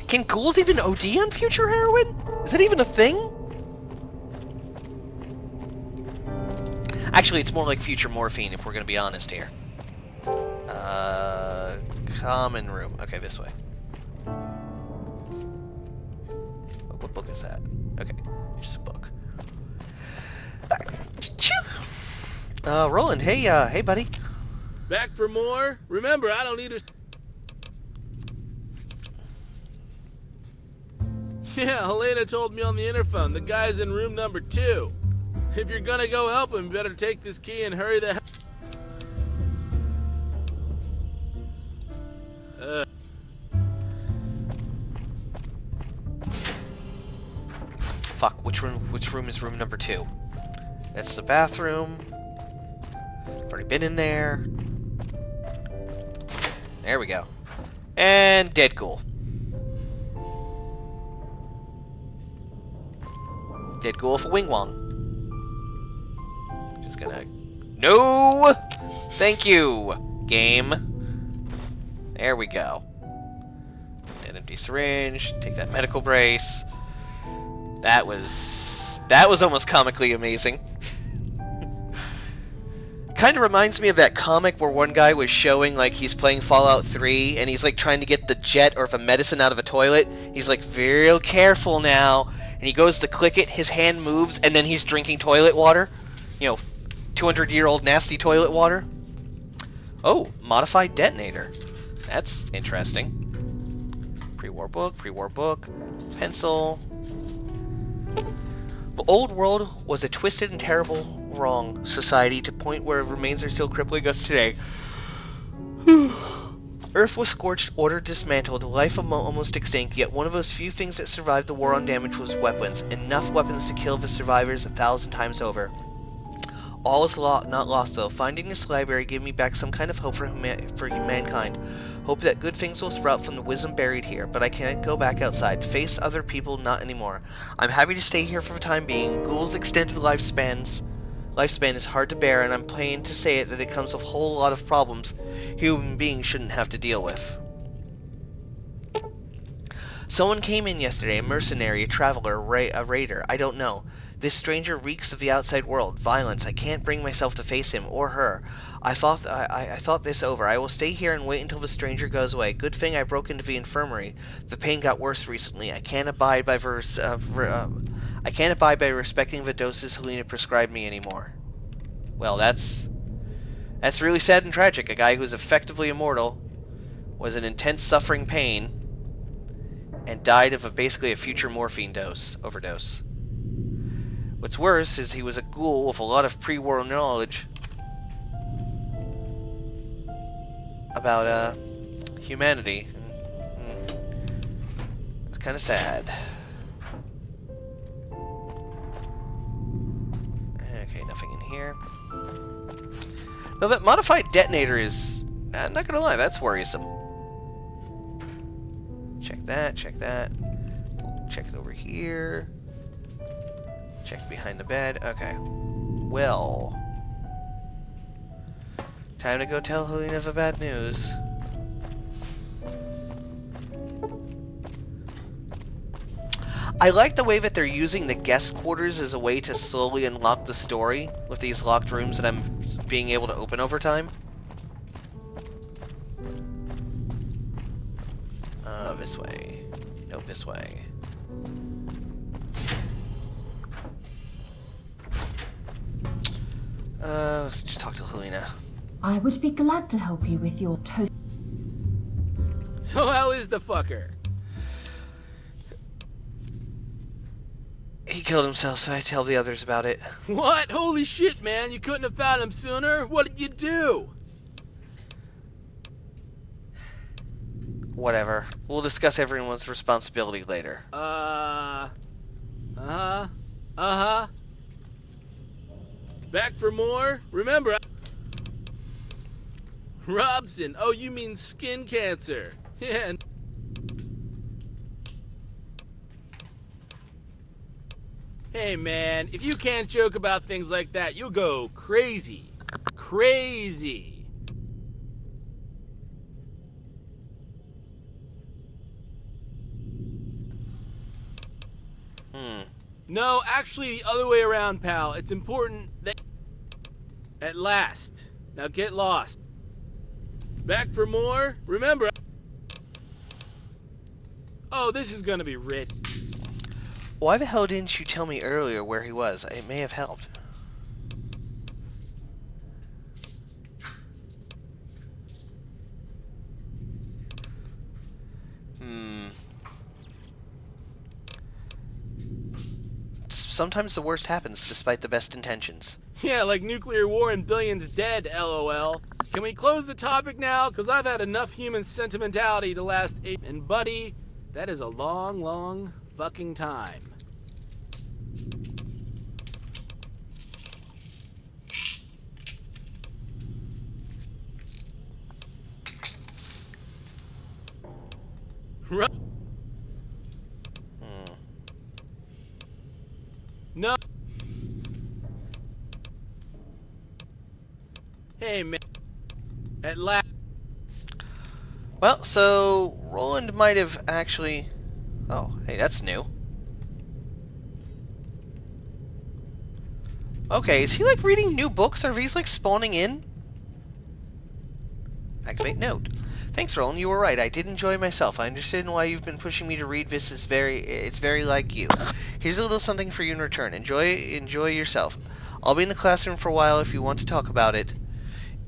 Can ghouls even OD on future heroin? Is that even a thing? Actually, it's more like future morphine if we're gonna be honest here. Common room. Okay, this way. What book is that? Okay, just a book. Roland, hey, buddy. Back for more? Remember, I don't need a... Yeah, Helena told me on the interphone. The guy's in room number 2. If you're gonna go help him, you better take this key and hurry the hell... Fuck, which room is room number 2? That's the bathroom. I've already been in there. There we go. And dead ghoul. Dead ghoul for Wing Wong. Just gonna... No! Thank you, game. There we go. An empty syringe. Take that medical brace. That was almost comically amazing. Kind of reminds me of that comic where one guy was showing like he's playing Fallout 3 and he's like trying to get the jet or the medicine out of a toilet. He's like, real careful now. And he goes to click it, his hand moves, and then he's drinking toilet water. You know, 200-year-old nasty toilet water. Oh, modified detonator. That's interesting. Pre-war book, pencil. The old world was a twisted and terrible wrong society to point where it remains are still crippling us today. Earth was scorched, order dismantled, life almost extinct, yet one of those few things that survived the war on damage was weapons. Enough weapons to kill the survivors 1,000 times over. All is not lost though. Finding this library gave me back some kind of hope for mankind. Hope that good things will sprout from the wisdom buried here, but I can't go back outside. Face other people, not anymore. I'm happy to stay here for the time being. Ghoul's extended lifespan is hard to bear, and I'm plain to say it that it comes with a whole lot of problems human beings shouldn't have to deal with. Someone came in yesterday, a mercenary, a traveler, a raider, I don't know. This stranger reeks of the outside world, violence. I can't bring myself to face him or her. I thought this over. I will stay here and wait until the stranger goes away. Good thing I broke into the infirmary. The pain got worse recently. I can't abide by respecting the doses Helena prescribed me anymore. Well, that's really sad and tragic. A guy who's effectively immortal was in intense suffering pain and died of basically a future morphine overdose. What's worse is he was a ghoul with a lot of pre-war knowledge about humanity. It's kind of sad. Okay, nothing in here. Though that modified detonator is, I'm not gonna lie, that's worrisome. Check that, check that. Check it over here. Check behind the bed. Okay. Well. Time to go tell Helena the bad news. I like the way that they're using the guest quarters as a way to slowly unlock the story with these locked rooms that I'm being able to open over time. This way. No, this way. Let's just talk to Helena. I would be glad to help you with your So how is the fucker? He killed himself, so I tell the others about it. What? Holy shit, man. You couldn't have found him sooner? What did you do? Whatever. We'll discuss everyone's responsibility later. Back for more? Remember, Robson, oh, you mean skin cancer. Yeah. Hey man, if you can't joke about things like that, you'll go crazy. Crazy. No, actually, the other way around, pal. It's important that... At last. Now get lost. Back for more? Remember... Oh, this is gonna be rich. Why the hell didn't you tell me earlier where he was? It may have helped. Sometimes the worst happens despite the best intentions. Yeah, like nuclear war and billions dead, LOL. Can we close the topic now? Because I've had enough human sentimentality to last 8... And buddy, that is a long, long fucking time. No. Hey, man. At last. Well, so Roland might have actually... Oh, hey, that's new. Okay, is he like reading new books, or are these like spawning in? Activate note. Thanks, Roland. You were right. I did enjoy myself. I understand why you've been pushing me to read this. It's very like you. Here's a little something for you in return. Enjoy yourself. I'll be in the classroom for a while if you want to talk about it.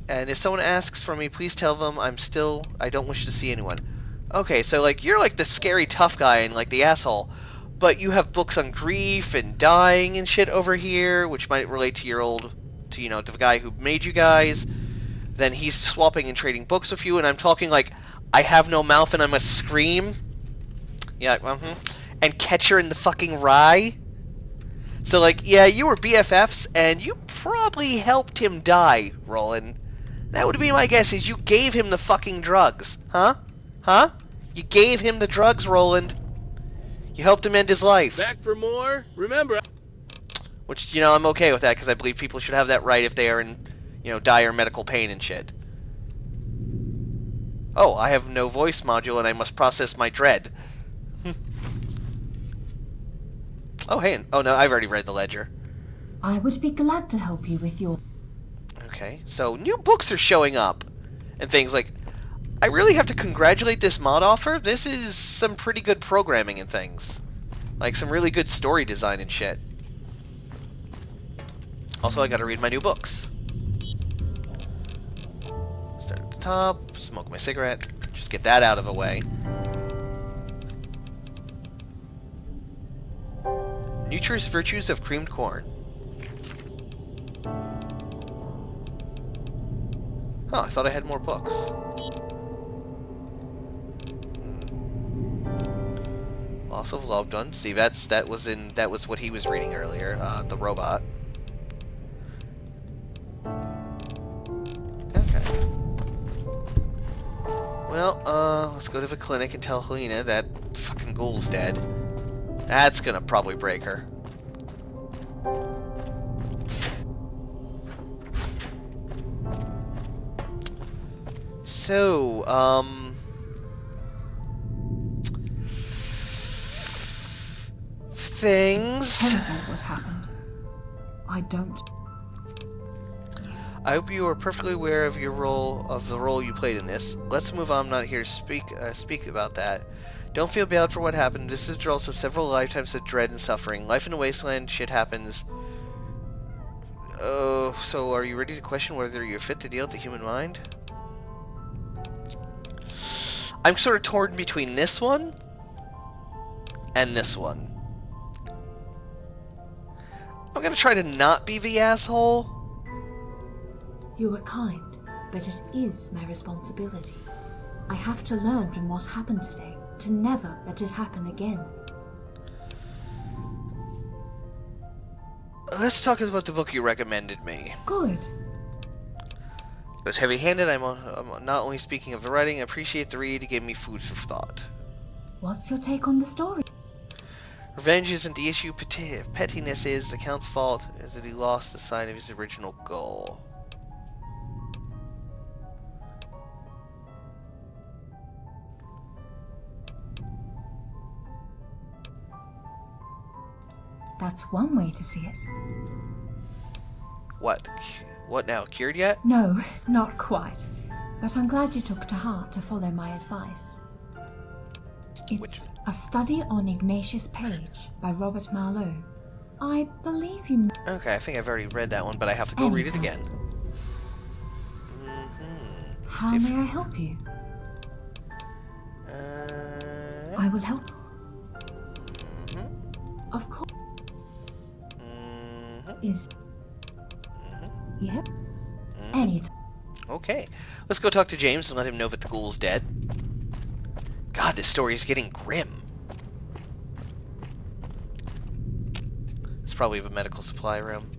And if someone asks for me, please tell them I don't wish to see anyone. Okay, so like you're like the scary tough guy and like the asshole, but you have books on grief and dying and shit over here, which might relate to to the guy who made you guys. Then he's swapping and trading books with you, and I'm talking like, I have no mouth and I must scream. Yeah, And Catcher in the fucking Rye. So like, yeah, you were BFFs, and you probably helped him die, Roland. That would be my guess, is you gave him the fucking drugs. Huh? Huh? You gave him the drugs, Roland. You helped him end his life. Back for more? Remember... Which, I'm okay with that, because I believe people should have that right if they are in... dire medical pain and shit. Oh, I have no voice module and I must process my dread. Oh, hey. Oh, no, I've already read the ledger. I would be glad to help you with your... Okay, so new books are showing up. And things like... I really have to congratulate this mod offer. This is some pretty good programming and things. Like some really good story design and shit. Also, I gotta read my new books. Start at the top, smoke my cigarette, just get that out of the way. Nutritious Virtues of Creamed Corn. Huh, I thought I had more books. Loss of Loved One. See, that was what he was reading earlier, the robot. Well, let's go to the clinic and tell Helena that fucking ghoul's dead. That's gonna probably break her. So, things... It's terrible what happened. I don't... I hope you are perfectly aware of the role you played in this. Let's move on. I'm not here to speak about that. Don't feel bad for what happened. This is the result of several lifetimes of dread and suffering. Life in the wasteland, shit happens. Oh, so are you ready to question whether you're fit to deal with the human mind? I'm sort of torn between this one and this one. I'm gonna try to not be the asshole. You were kind, but it is my responsibility. I have to learn from what happened today, to never let it happen again. Let's talk about the book you recommended me. Good. It was heavy-handed. I'm not only speaking of the writing, I appreciate the read. It gave me food for thought. What's your take on the story? Revenge isn't the issue. Pettiness is. The Count's fault is that he lost the sight of his original goal. That's one way to see it. What? What now? Cured yet? No, not quite. But I'm glad you took to heart to follow my advice. It's a study on Ignatius Page by Robert Marlowe. I believe you... Okay, I think I've already read that one, but I have to go read it again. How may I help you? I will help. Of course. Is... Yep. Anytime. Okay, let's go talk to James and let him know that the ghoul's dead. God, this story is getting grim. It's probably the medical supply room.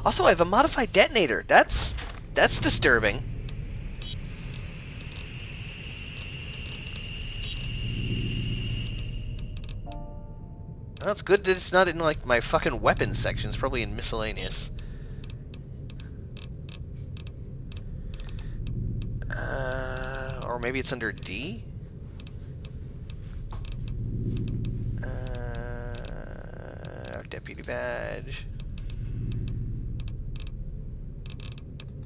Also, I have a modified detonator. That's disturbing. Well, it's good that it's not in like my fucking weapons section. It's probably in miscellaneous. Or maybe it's under D? Our deputy badge.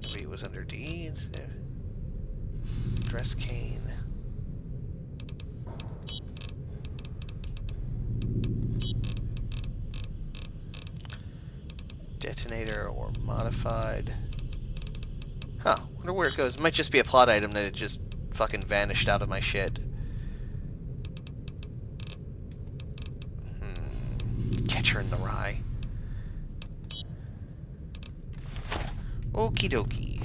Maybe it was under D instead. Dress cane. Detonator or modified. Huh, wonder where it goes. It might just be a plot item that it just fucking vanished out of my shit. Catcher in the Rye. Okie dokie.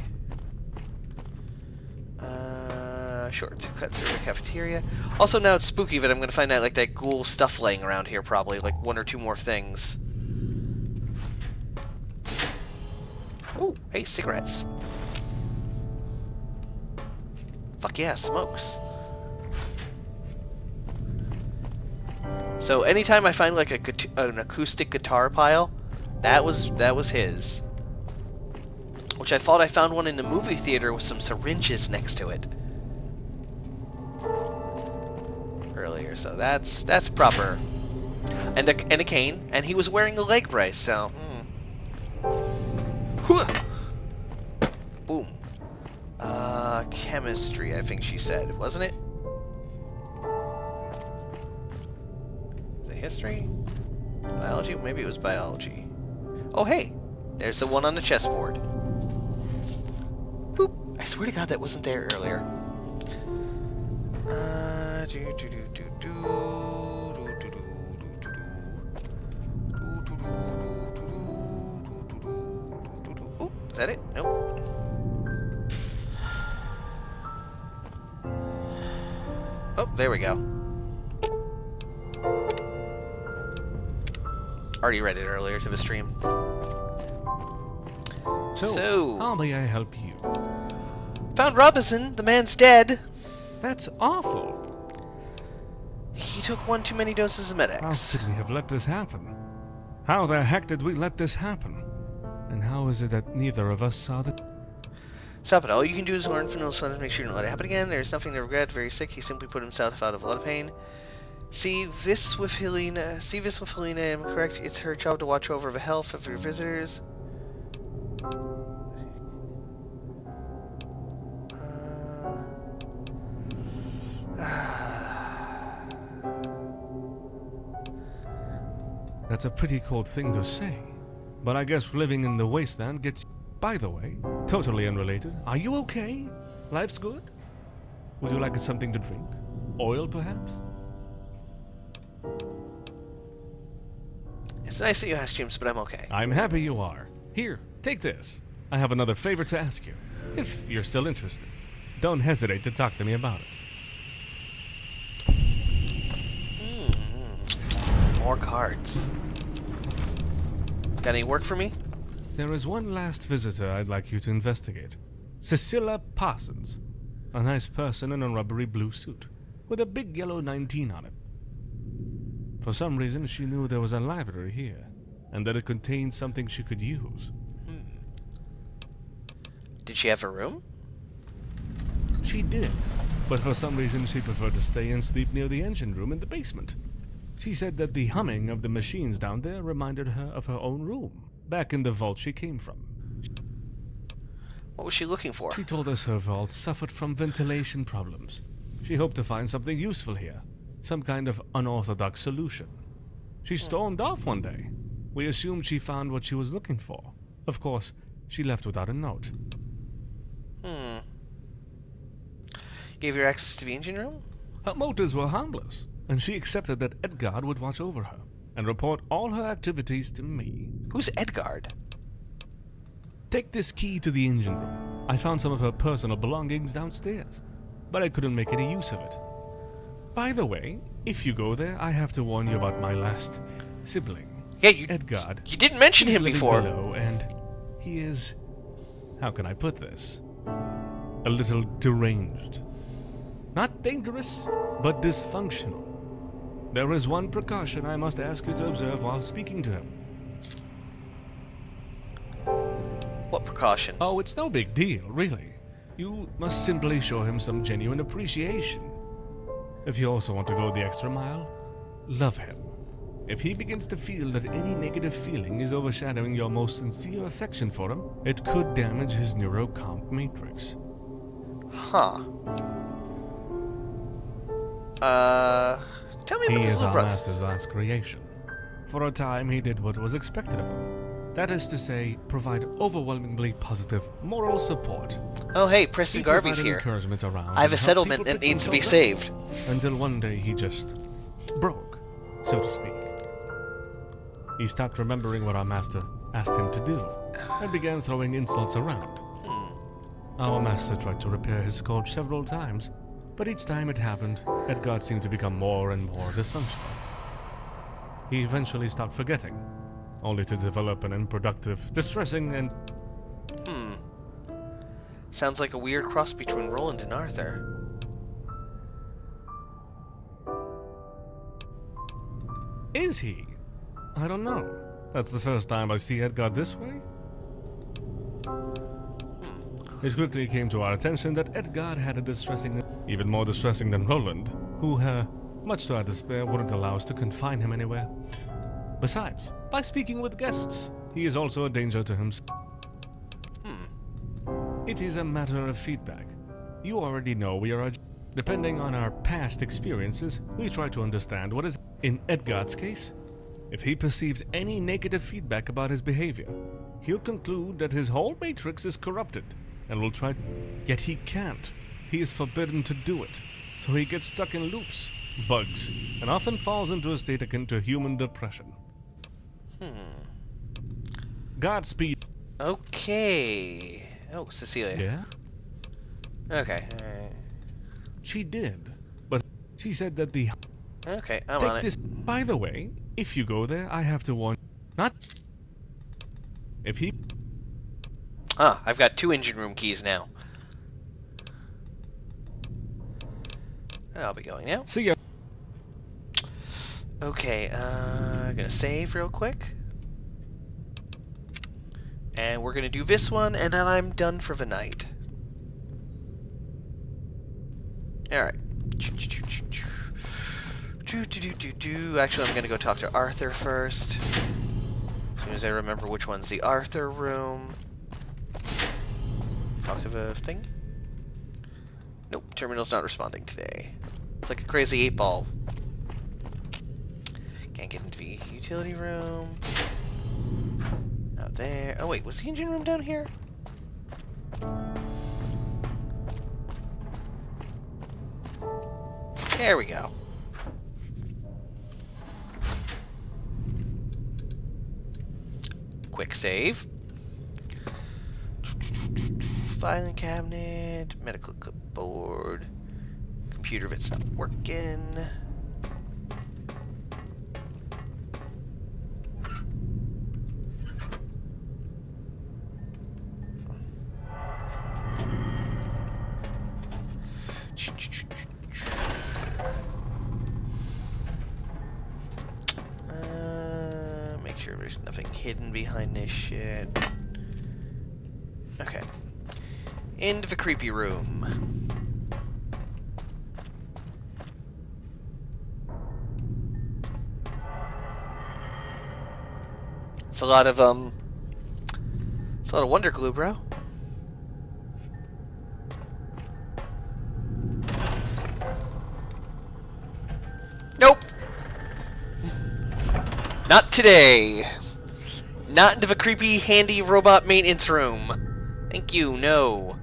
Sure, to cut through the cafeteria. Also, now it's spooky that I'm gonna find out like that ghoul stuff laying around here, probably like one or two more things. Oh, hey, cigarettes. Fuck yeah, smokes. So anytime I find like an acoustic guitar pile, that was his. Which I thought I found one in the movie theater with some syringes next to it earlier. So that's proper. And a cane, and he was wearing a leg brace. So. Boom. Chemistry, I think she said, wasn't it? Was it history? Biology? Maybe it was biology. Oh, hey! There's the one on the chessboard. Boop! I swear to God that wasn't there earlier. Oh, is that it? Nope. Oh, there we go. Already read it earlier to the stream. So, how may I help you? Found Robinson. The man's dead. That's awful. He took one too many doses of Med-X. How could we have let this happen? How the heck did we let this happen? And how is it that neither of us saw the... Stop it. All you can do is learn from Nilsson to make sure you don't let it happen again. There's nothing to regret. Very sick. He simply put himself out of a lot of pain. See this with Helena. Am I correct? It's her job to watch over the health of your visitors. That's a pretty cold thing to say. But I guess living in the wasteland gets... By the way, totally unrelated, are you okay? Life's good? Would you like something to drink? Oil, perhaps? It's nice that you asked, James, but I'm okay. I'm happy you are. Here, take this. I have another favor to ask you. If you're still interested, don't hesitate to talk to me about it. More cards. Got any work for me? There is one last visitor I'd like you to investigate. Cecilia Parsons. A nice person in a rubbery blue suit, with a big yellow 19 on it. For some reason, she knew there was a library here, and that it contained something she could use. Did she have a room? She did, but for some reason she preferred to stay and sleep near the engine room in the basement. She said that the humming of the machines down there reminded her of her own room, back in the vault she came from. What was she looking for? She told us her vault suffered from ventilation problems. She hoped to find something useful here, some kind of unorthodox solution. She stormed off one day. We assumed she found what she was looking for. Of course, she left without a note. Gave her access to the engine room? Her motives were harmless, and she accepted that Edgard would watch over her and report all her activities to me. Who's Edgard? Take this key to the engine room. I found some of her personal belongings downstairs, but I couldn't make any use of it. By the way, if you go there, I have to warn you about my last sibling. Yeah, you Edgard. You didn't mention He's him living before. below, and he is, how can I put this? A little deranged. Not dangerous, but dysfunctional. There is one precaution I must ask you to observe while speaking to him. What precaution? Oh, it's no big deal, really. You must simply show him some genuine appreciation. If you also want to go the extra mile, love him. If he begins to feel that any negative feeling is overshadowing your most sincere affection for him, it could damage his neurocomp matrix. Huh. Tell me He about this is little our brother. master's last creation. For a time, he did what was expected of him. That is to say, provide overwhelmingly positive moral support. Oh, hey, Preston He Garvey's provided here. encouragement around I have a and helped settlement people that needs to be themselves up. saved. Until one day he just broke, so to speak. He stopped remembering what our master asked him to do, and began throwing insults around. Our master tried to repair his sculpt several times, but each time it happened, Edgard seemed to become more and more dysfunctional. He eventually stopped forgetting, only to develop an unproductive, distressing, and Sounds like a weird cross between Roland and Arthur. is he? I don't know. That's the first time I see Edgard this way. It quickly came to our attention that Edgard had a distressing, even more distressing than Roland, who, much to our despair, wouldn't allow us to confine him anywhere. Besides, by speaking with guests, he is also a danger to himself. It is a matter of feedback. You already know we are depending on our past experiences, we try to understand what is in Edgard's case. If he perceives any negative feedback about his behavior, he'll conclude that his whole matrix is corrupted and will try. Yet he can't. He is forbidden to do it, so he gets stuck in loops, bugs, and often falls into a state akin to human depression. Godspeed. Okay. Oh, Cecilia. Yeah? Okay. Alright. She did, but she said that the. Okay, I'm Take on it. this. By the way, if you go there, I have to warn. Not. If he. Ah, I've got 2 engine room keys now. I'll be going now. See ya. Okay, gonna save real quick. And we're gonna do this one, and then I'm done for the night. Alright. Actually, I'm gonna go talk to Arthur first. As soon as I remember which one's the Arthur room. Talk to the thing. Nope, terminal's not responding today. It's like a crazy 8-ball. Can't get into the utility room. Out there. Oh wait, was the engine room down here? There we go. Quick save. Filing cabinet, medical clipboard, computer that's not working. Make sure there's nothing hidden behind this shit. Okay. Into the creepy room. It's a lot of wonder glue, bro. Nope. Not today. Not into the creepy, handy robot maintenance room. Thank you, no.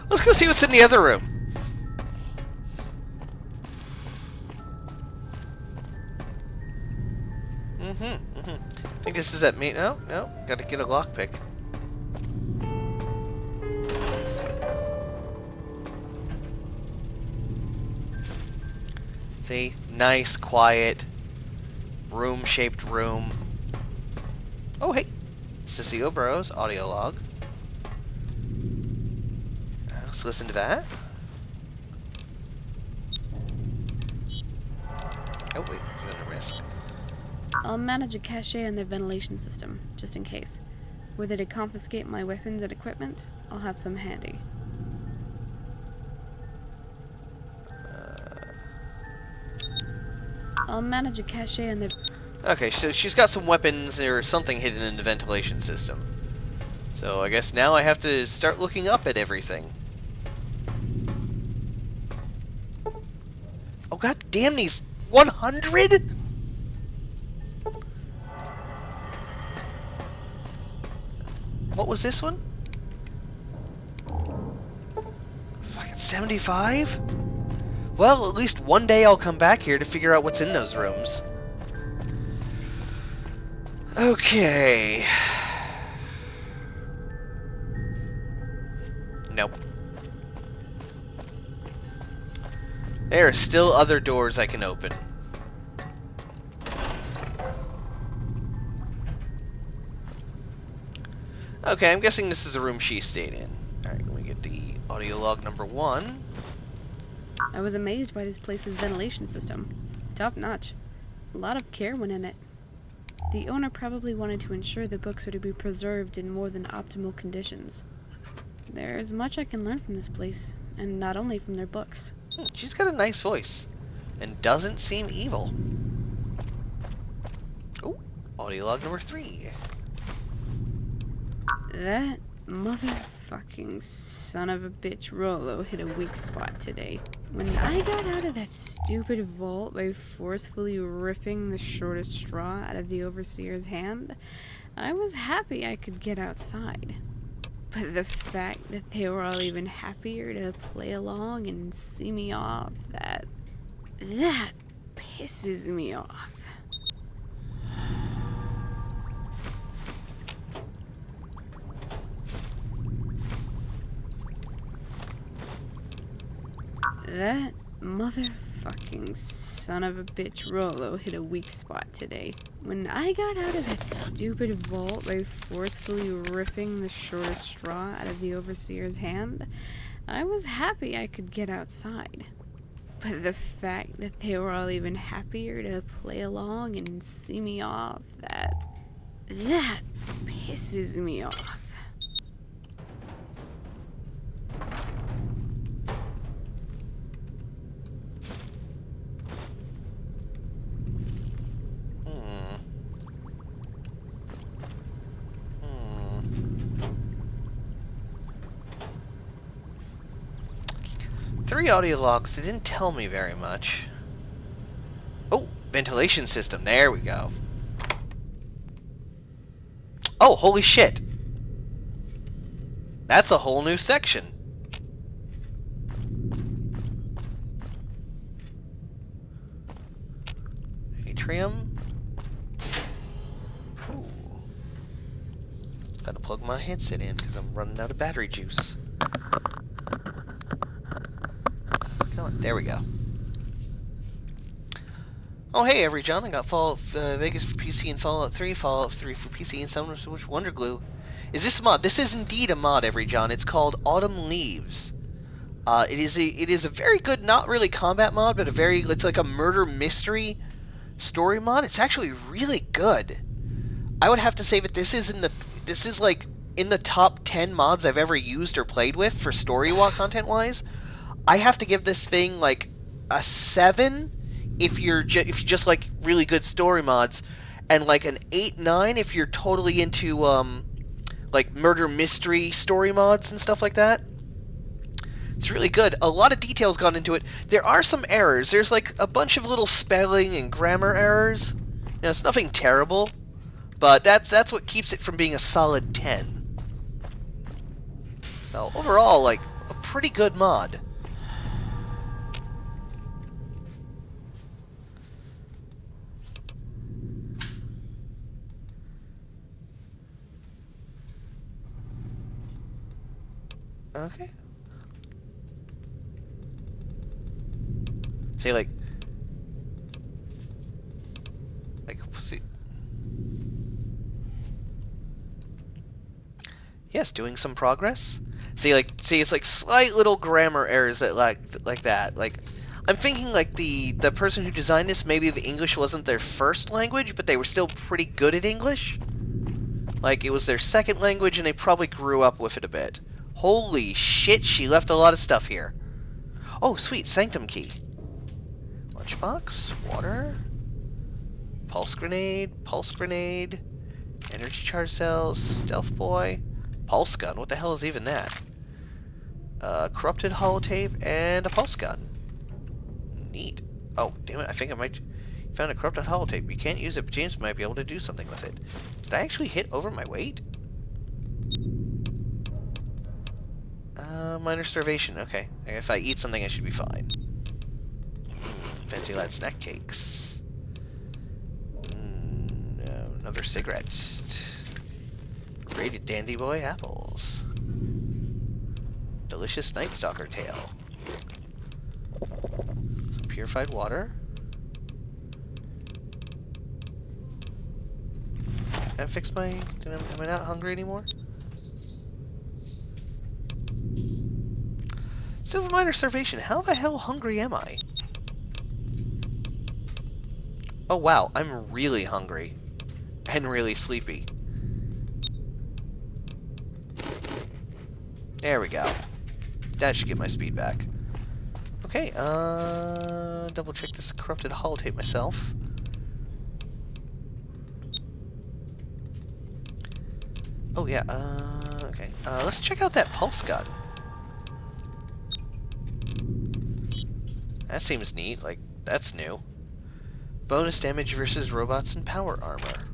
Let's go see what's in the other room. I think this is at me. No, gotta get a lockpick. It's a nice, quiet, room-shaped room. Oh, hey! Sissio Bros, audio log. Let's listen to that. Oh, wait, I'm gonna risk. I'll manage a cache on their ventilation system, just in case. Were they to confiscate my weapons and equipment, I'll have some handy. I'll manage a cache on their... Okay, so she's got some weapons or something hidden in the ventilation system. So I guess now I have to start looking up at everything. Oh god damn, these 100? What was this one? Fucking 75? Well, at least one day I'll come back here to figure out what's in those rooms. Okay. Nope. There are still other doors I can open. Okay, I'm guessing this is a room she stayed in. Alright, let me get the audio log number 1. I was amazed by this place's ventilation system. Top notch. A lot of care went in it. The owner probably wanted to ensure the books were to be preserved in more than optimal conditions. There's much I can learn from this place, and not only from their books. She's got a nice voice, and doesn't seem evil. Oh, audio log number 3. That motherfucking son of a bitch Rollo hit a weak spot today. When I got out of that stupid vault by forcefully ripping the shortest straw out of the overseer's hand, I was happy I could get outside. But the fact that they were all even happier to play along and see me off, that pisses me off. That motherfucking son of a bitch Rollo hit a weak spot today. When I got out of that stupid vault by forcefully ripping the shortest straw out of the overseer's hand, I was happy I could get outside. But the fact that they were all even happier to play along and see me off, that pisses me off. Three audio logs, they didn't tell me very much. Oh, ventilation system, there we go. Oh, holy shit. That's a whole new section. Atrium. Ooh. Gotta plug my headset in because I'm running out of battery juice. Come on, there we go. Oh hey, every John, I got Fallout Vegas for PC and Fallout 3, Fallout 3 for PC, and Summer Switch Wonder Glue. Is this a mod? This is indeed a mod, every John. It's called Autumn Leaves. It is a very good, not really combat mod, but it's like a murder mystery story mod. It's actually really good. I would have to say that this is like in the top 10 mods I've ever used or played with for story content wise. I have to give this thing like a 7 if you just like really good story mods, and like an 8-9 if you're totally into like murder mystery story mods and stuff like that. It's really good. A lot of details gone into it. There are some errors. There's like a bunch of little spelling and grammar errors. It's nothing terrible, but that's what keeps it from being a solid 10. So overall, like, a pretty good mod. Okay. See, like, see. Yes, doing some progress. See, it's like slight little grammar errors that like that. Like, I'm thinking like the person who designed this, maybe the English wasn't their first language, but they were still pretty good at English. Like, it was their second language, and they probably grew up with it a bit. Holy shit, she left a lot of stuff here. Oh, sweet, Sanctum Key. Lunchbox, water, pulse grenade, energy charge cells, stealth boy, pulse gun. What the hell is even that? Corrupted holotape and a pulse gun. Neat. Oh, damn it! I think I might found a corrupted holotape. You can't use it, but James might be able to do something with it. Did I actually hit over my weight? Minor starvation. Okay. If I eat something, I should be fine. Fancy lad snack cakes. Another cigarette. Grated Dandy Boy apples. Delicious Night Stalker tail. Some purified water. Can I fix my... Am I not hungry anymore? Silver minor starvation. How the hell hungry am I? Oh wow, I'm really hungry. And really sleepy. There we go. That should get my speed back. Okay, double check this corrupted holotape myself. Oh yeah, okay. Let's check out that pulse gun. That seems neat, like, that's new. Bonus damage versus robots and power armor.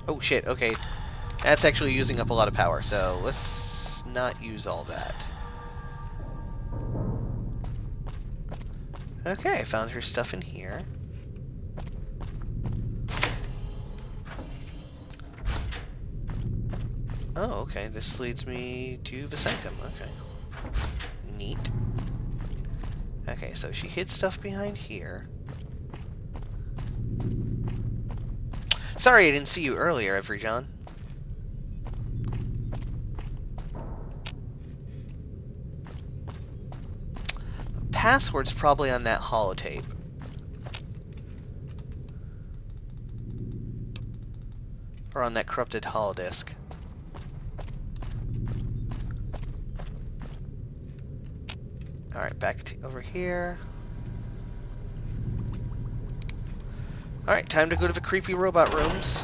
Oh shit, okay. That's actually using up a lot of power, so let's not use all that. Okay, I found her stuff in here. Oh, okay, this leads me to the sanctum, okay. Neat. Okay, so she hid stuff behind here. Sorry I didn't see you earlier, Every John. The password's probably on that holotape. Or on that corrupted holodisk. Alright, back over here. Alright, time to go to the creepy robot rooms.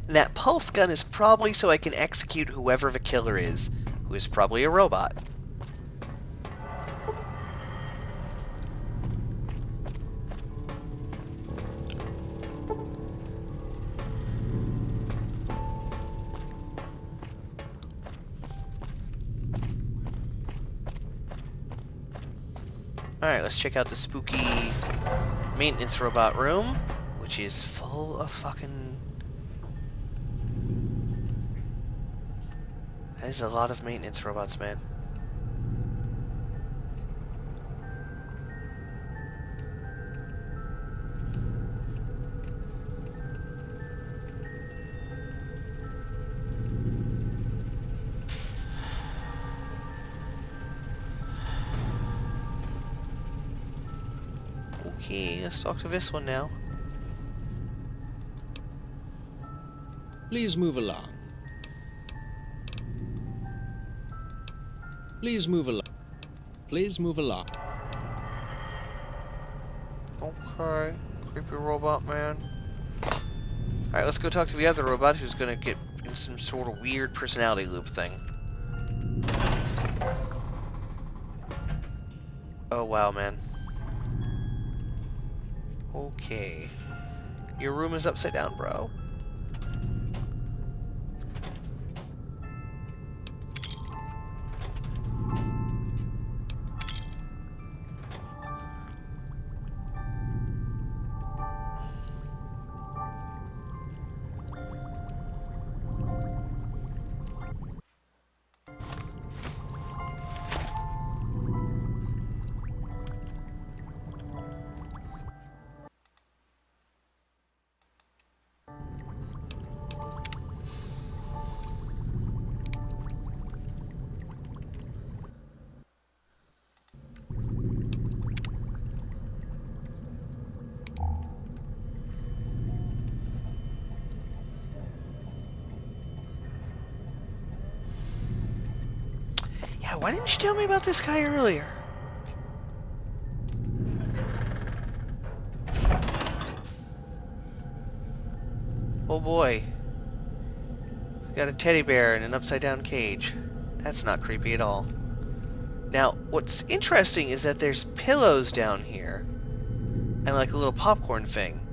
And that pulse gun is probably so I can execute whoever the killer is, who is probably a robot. Alright, let's check out the spooky maintenance robot room, which is full of fucking... There's a lot of maintenance robots, man. Okay, let's talk to this one now. Please move along. Please move along. Please move along. Okay, creepy robot man. Alright, let's go talk to the other robot who's gonna get in some sort of weird personality loop thing. Oh wow, man. Okay. Your room is upside down, bro. Yeah, why didn't you tell me about this guy earlier? Oh boy. He's got a teddy bear in an upside down cage. That's not creepy at all. Now, what's interesting is that there's pillows down here. And like a little popcorn thing.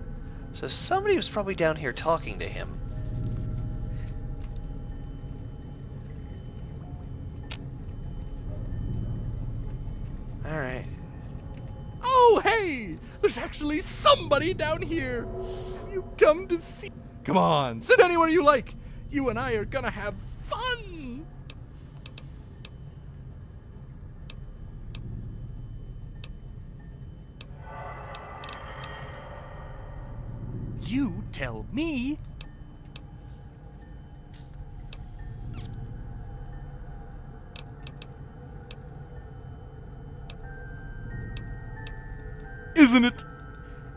So somebody was probably down here talking to him. Alright. Oh, hey! There's actually somebody down here! Have you come to see? Come on, sit anywhere you like! You and I are gonna have fun! You tell me.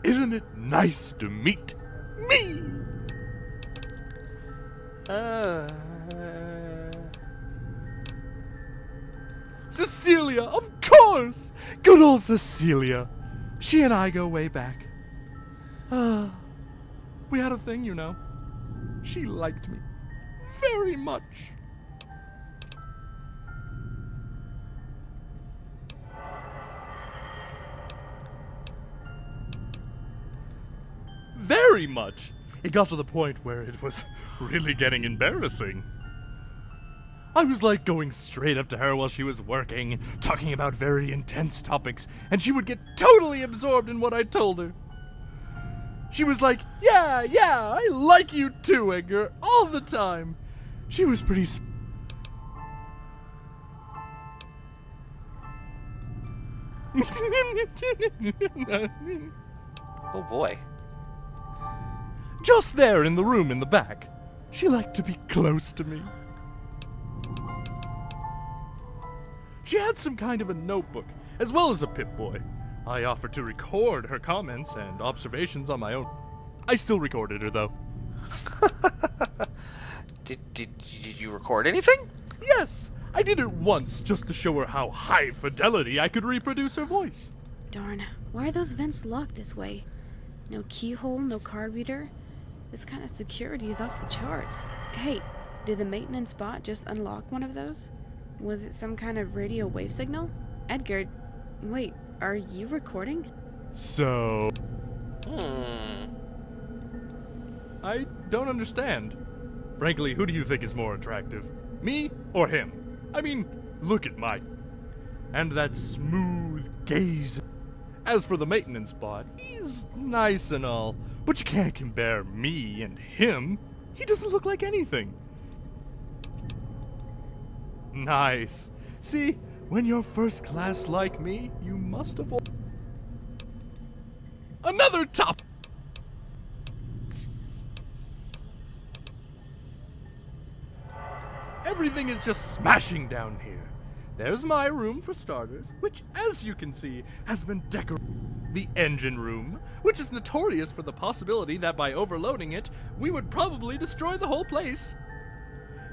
Isn't it nice to meet me? Cecilia, of course! Good old Cecilia. She and I go way back. We had a thing, you know. She liked me very much. Very much. It got to the point where it was really getting embarrassing. I was like going straight up to her while she was working, talking about very intense topics, and she would get totally absorbed in what I told her. She was like, yeah, I like you too, Edgar, all the time. She was pretty Oh boy. Just there in the room in the back. She liked to be close to me. She had some kind of a notebook, as well as a Pip-Boy. I offered to record her comments and observations on my own. I still recorded her, though. Did you record anything? Yes, I did it once just to show her how high fidelity I could reproduce her voice. Darn, why are those vents locked this way? No keyhole, no card reader? This kind of security is off the charts. Hey, did the maintenance bot just unlock one of those? Was it some kind of radio wave signal? Edgar, wait, are you recording? So... I don't understand. Frankly, who do you think is more attractive? Me or him? I mean, look at Mike. And that smooth gaze. As for the maintenance bot, he's nice and all, but you can't compare me and him. He doesn't look like anything. Nice. See, when you're first class like me, you must avoid another top. Everything is just smashing down here. There's my room for starters, which, as you can see, has been decorated. The engine room, which is notorious for the possibility that by overloading it, we would probably destroy the whole place.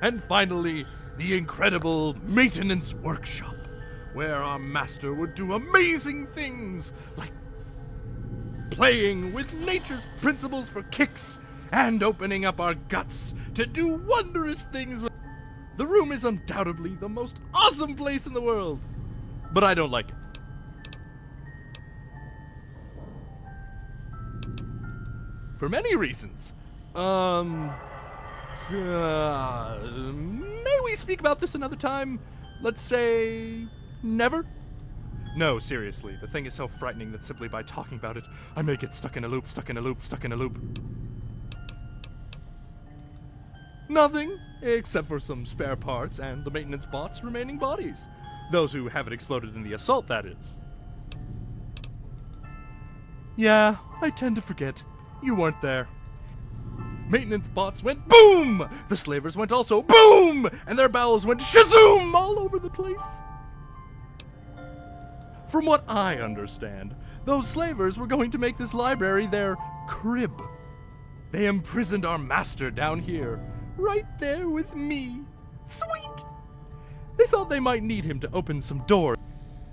And finally, the incredible maintenance workshop, where our master would do amazing things, like playing with nature's principles for kicks, and opening up our guts to do wondrous things with. The room is undoubtedly the most awesome place in the world, but I don't like it. For many reasons. May we speak about this another time? Let's say never? No, seriously, the thing is so frightening that simply by talking about it, I may get stuck in a loop, stuck in a loop, stuck in a loop. Nothing, except for some spare parts and the maintenance bot's remaining bodies. Those who haven't exploded in the assault, that is. Yeah, I tend to forget. You weren't there. Maintenance bots went boom! The slavers went also boom! And their bowels went shazoom all over the place. From what I understand, those slavers were going to make this library their crib. They imprisoned our master down here, right there with me. Sweet! They thought they might need him to open some doors.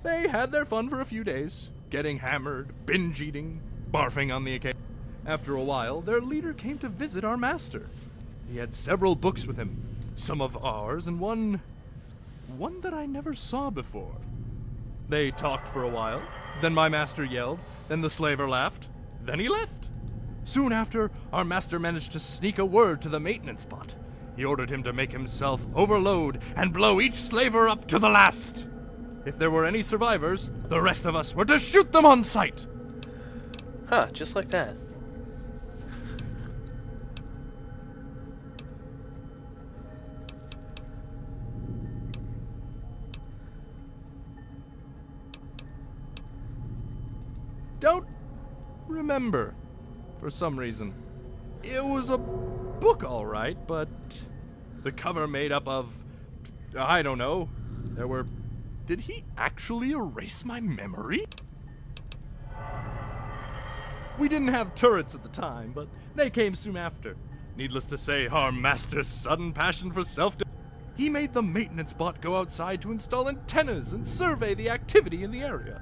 They had their fun for a few days, getting hammered, binge eating, barfing on the occasion. After a while, their leader came to visit our master. He had several books with him, some of ours and one that I never saw before. They talked for a while, then my master yelled, then the slaver laughed, then he left. Soon after, our master managed to sneak a word to the maintenance bot. He ordered him to make himself overload and blow each slaver up to the last. If there were any survivors, the rest of us were to shoot them on sight. Huh, just like that. Don't remember, for some reason. It was a book, all right, but the cover made up of, I don't know, there were... Did he actually erase my memory? We didn't have turrets at the time, but they came soon after. Needless to say, our master's sudden passion for he made the maintenance bot go outside to install antennas and survey the activity in the area.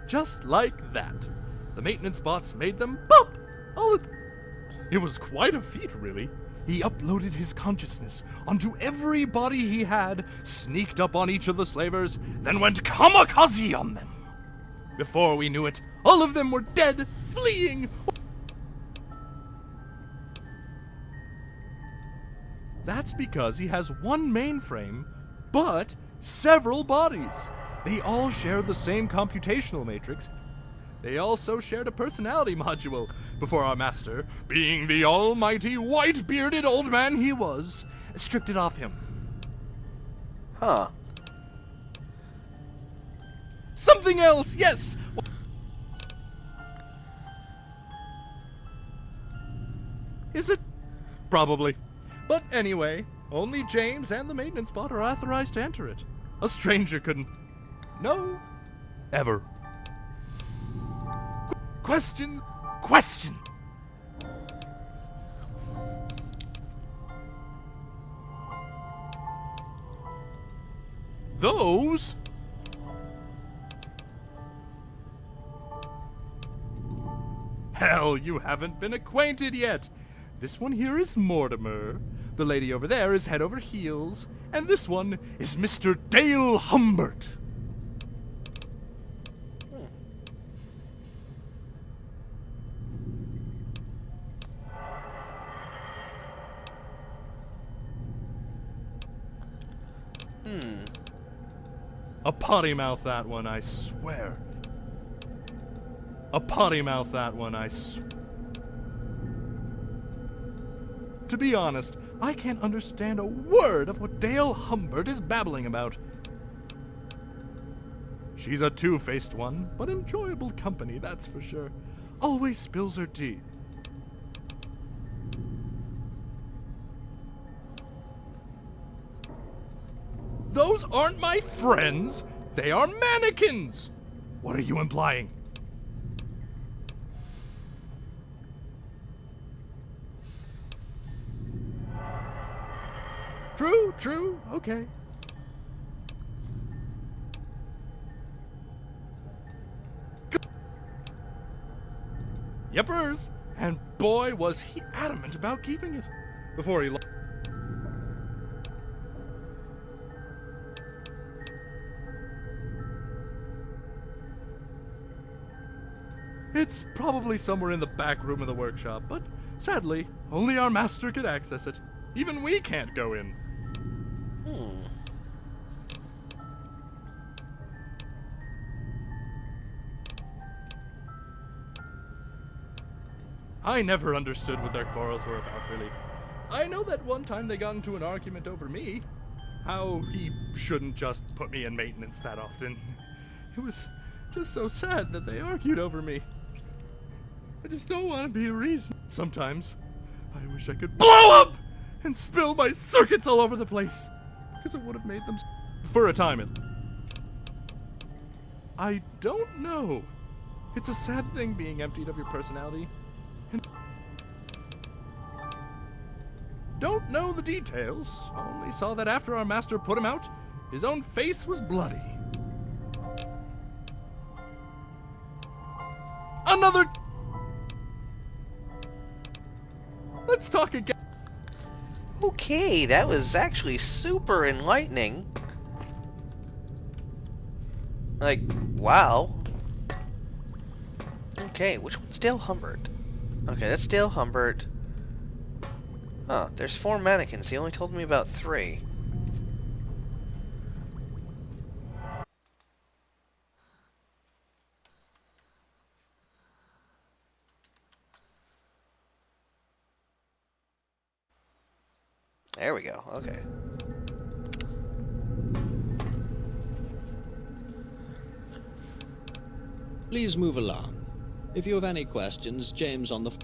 Just like that. The maintenance bots made them pop! It was quite a feat, really. He uploaded his consciousness onto every body he had, sneaked up on each of the slavers, then went kamikaze on them. Before we knew it, all of them were dead, fleeing. That's because he has one mainframe, but several bodies. They all share the same computational matrix. They also shared a personality module before our master, being the almighty white-bearded old man he was, stripped it off him. Huh. Something else, yes! Is it? Probably. But anyway, only James and the maintenance bot are authorized to enter it. A stranger couldn't. No. Ever. Question. Those? Hell, you haven't been acquainted yet. This one here is Mortimer. The lady over there is head over heels. And this one is Mr. Dale Humbert. A potty mouth, that one, I swear. A potty mouth, that one, I swear. To be honest, I can't understand a word of what Dale Humbert is babbling about. She's a two-faced one, but enjoyable company, that's for sure. Always spills her tea. Those aren't my friends! They are mannequins! What are you implying? True, okay. Yepers! And boy, was he adamant about keeping it. Before he It's probably somewhere in the back room of the workshop, but sadly, only our master could access it. Even we can't go in. I never understood what their quarrels were about, really. I know that one time they got into an argument over me. How he shouldn't just put me in maintenance that often. It was just so sad that they argued over me. I just don't want to be a reason. Sometimes, I wish I could blow up and spill my circuits all over the place. Because it would have made them for a time. I don't know. It's a sad thing being emptied of your personality. And don't know the details. Only saw that after our master put him out, his own face was bloody. Another... Let's talk again. Okay, that was actually super enlightening. Like, wow. Okay, which one's Dale Humbert? Okay, that's Dale Humbert. Huh, there's 4 mannequins. He only told me about 3. There we go, okay. Please move along. If you have any questions, James on the...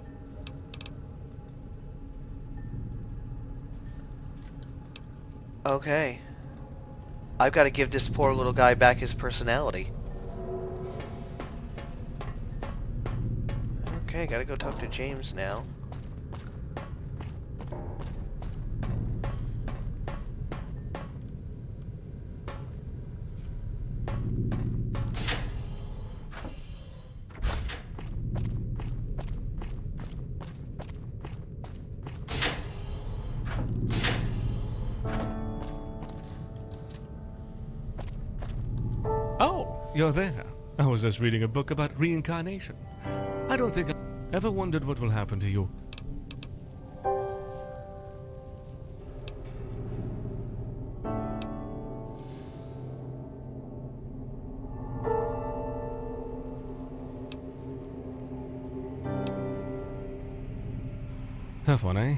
Okay. I've got to give this poor little guy back his personality. Okay, gotta go talk to James now. You're there. I was just reading a book about reincarnation. I don't think I ever wondered what will happen to you. Tough one, eh?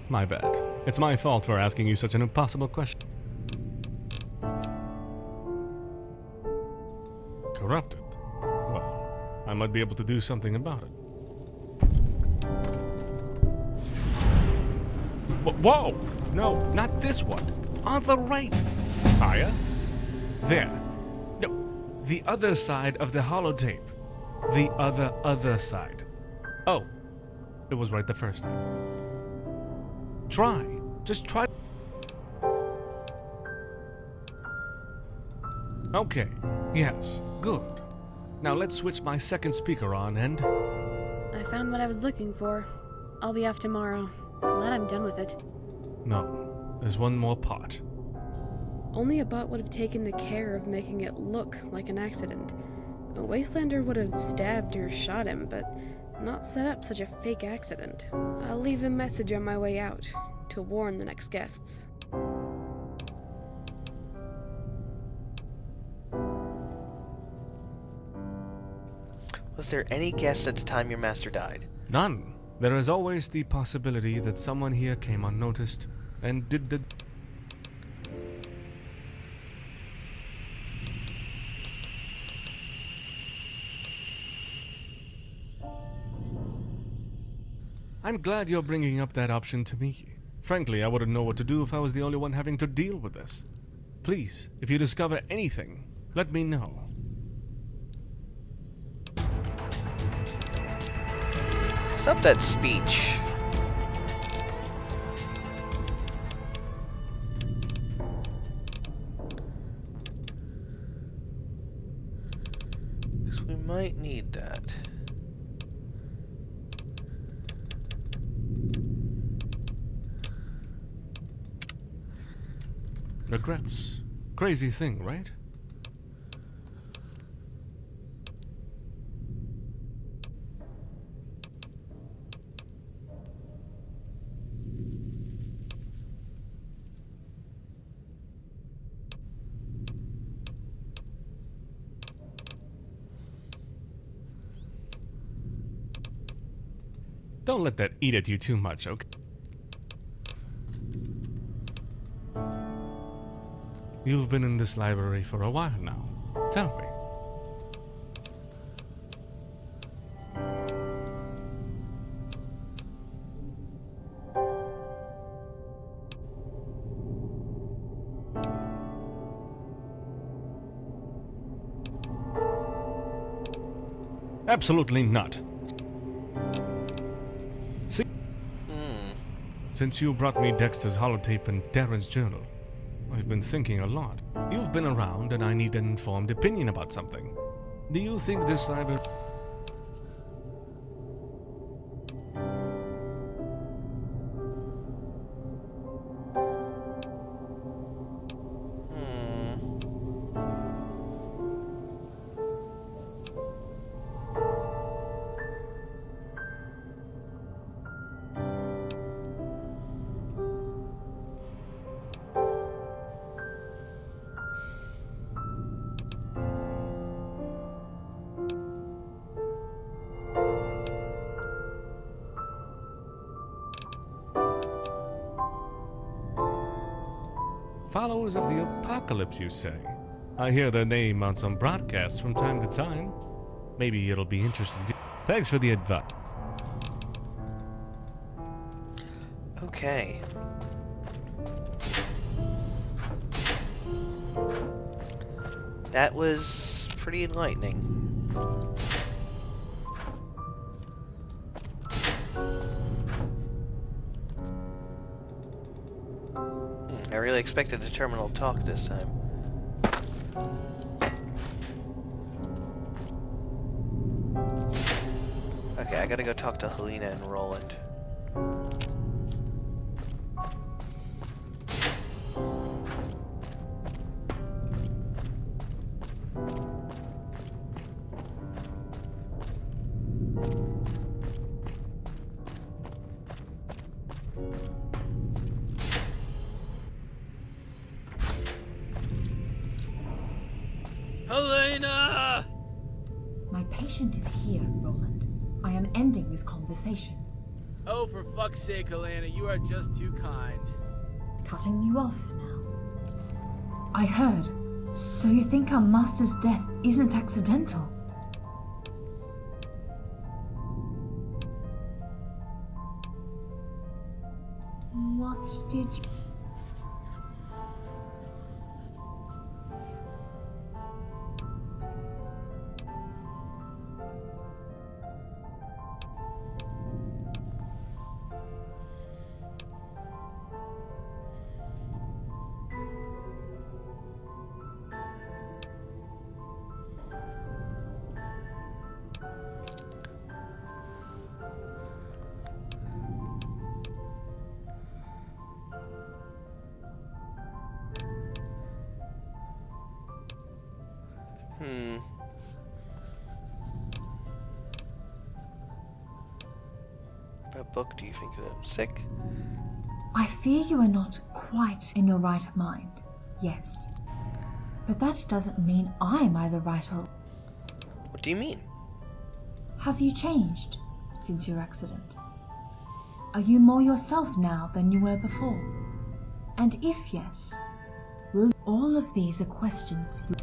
My bad. It's my fault for asking you such an impossible question. Corrupted? Well, I might be able to do something about it. Whoa! No, not this one. On the right. Higher? There. No, the other side of the holotape. The other side. Oh, it was right the first time. Try. Just try. Okay, yes, good. Now let's switch my second speaker on and... I found what I was looking for. I'll be off tomorrow. Glad I'm done with it. No, there's one more part. Only a bot would have taken the care of making it look like an accident. A Wastelander would have stabbed or shot him, but not set up such a fake accident. I'll leave a message on my way out to warn the next guests. Was there any guess at the time your master died? None. There is always the possibility that someone here came unnoticed And did the... I'm glad you're bringing up that option to me. Frankly, I wouldn't know what to do if I was the only one having to deal with this. Please, if you discover anything, let me know. What's up that speech? Because we might need that. Regrets. Crazy thing, right? Don't let that eat at you too much, okay? You've been in this library for a while now. Tell me. Absolutely not. See? Since you brought me Dexter's holotape and Darren's journal, I've been thinking a lot. You've been around and I need an informed opinion about something. Do you think this library... Followers of the apocalypse, you say? I hear their name on some broadcasts from time to time. Maybe it'll be interesting to... Thanks for the advice. Okay. That was pretty enlightening. I really expected the terminal talk this time. Okay, I gotta go talk to Helena and Roland. Helena! My patient is here, Roland. I am ending this conversation. Oh, for fuck's sake, Helena, you are just too kind. Cutting you off now. I heard. So you think our master's death isn't accidental? What did you... What book do you think I'm sick? I fear you are not quite in your right mind, yes. But that doesn't mean I'm either right or... What do you mean? Have you changed since your accident? Are you more yourself now than you were before? And if yes, will all of these are questions you...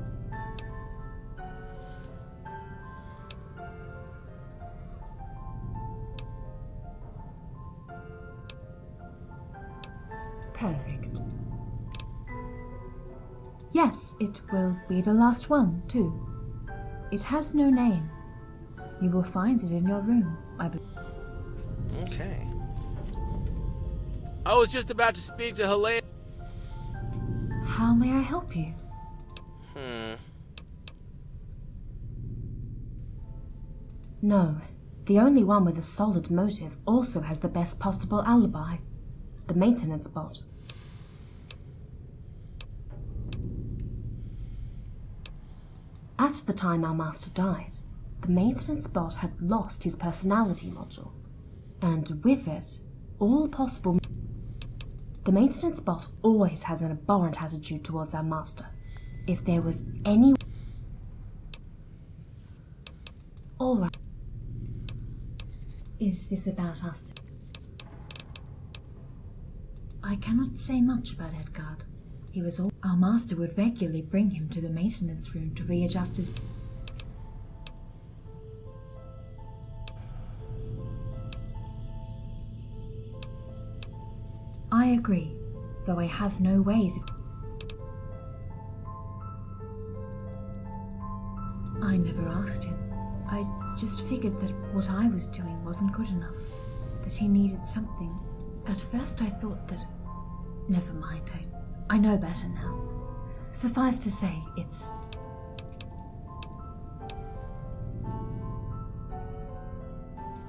Perfect. Yes, it will be the last one, too. It has no name. You will find it in your room, I believe. Okay. I was just about to speak to Helene. How may I help you? No, the only one with a solid motive also has the best possible alibi. The maintenance bot. At the time our master died, the maintenance bot had lost his personality module, and with it, all possible... The maintenance bot always has an abhorrent attitude towards our master. If there was any... All right. Is this about us? I cannot say much about Edgard. He was all... Our master would regularly bring him to the maintenance room to readjust his... I agree, though I have no ways of... I never asked him. I just figured that what I was doing wasn't good enough, that he needed something. At first I thought that... Never mind, I know better now. Suffice to say, it's...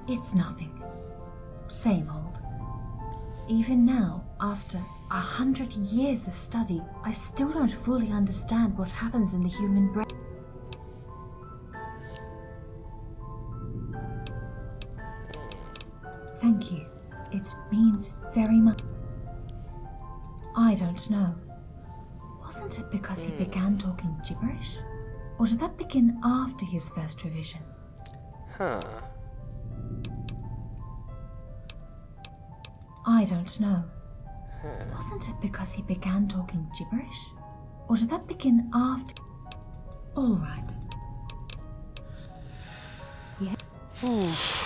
It's nothing. Same old. Even now, after 100 years of study, I still don't fully understand what happens in the human brain. Thank you. It means very much. I don't know. Wasn't it because he began talking gibberish? Or did that begin after his first revision? Huh. I don't know. Wasn't it because he began talking gibberish? Or did that begin after... All right. Yeah.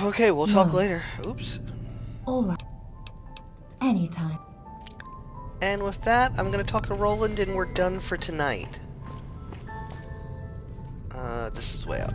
Okay, we'll talk later. Oops. All right. Anytime. And with that, I'm gonna talk to Roland and we're done for tonight. This is way up.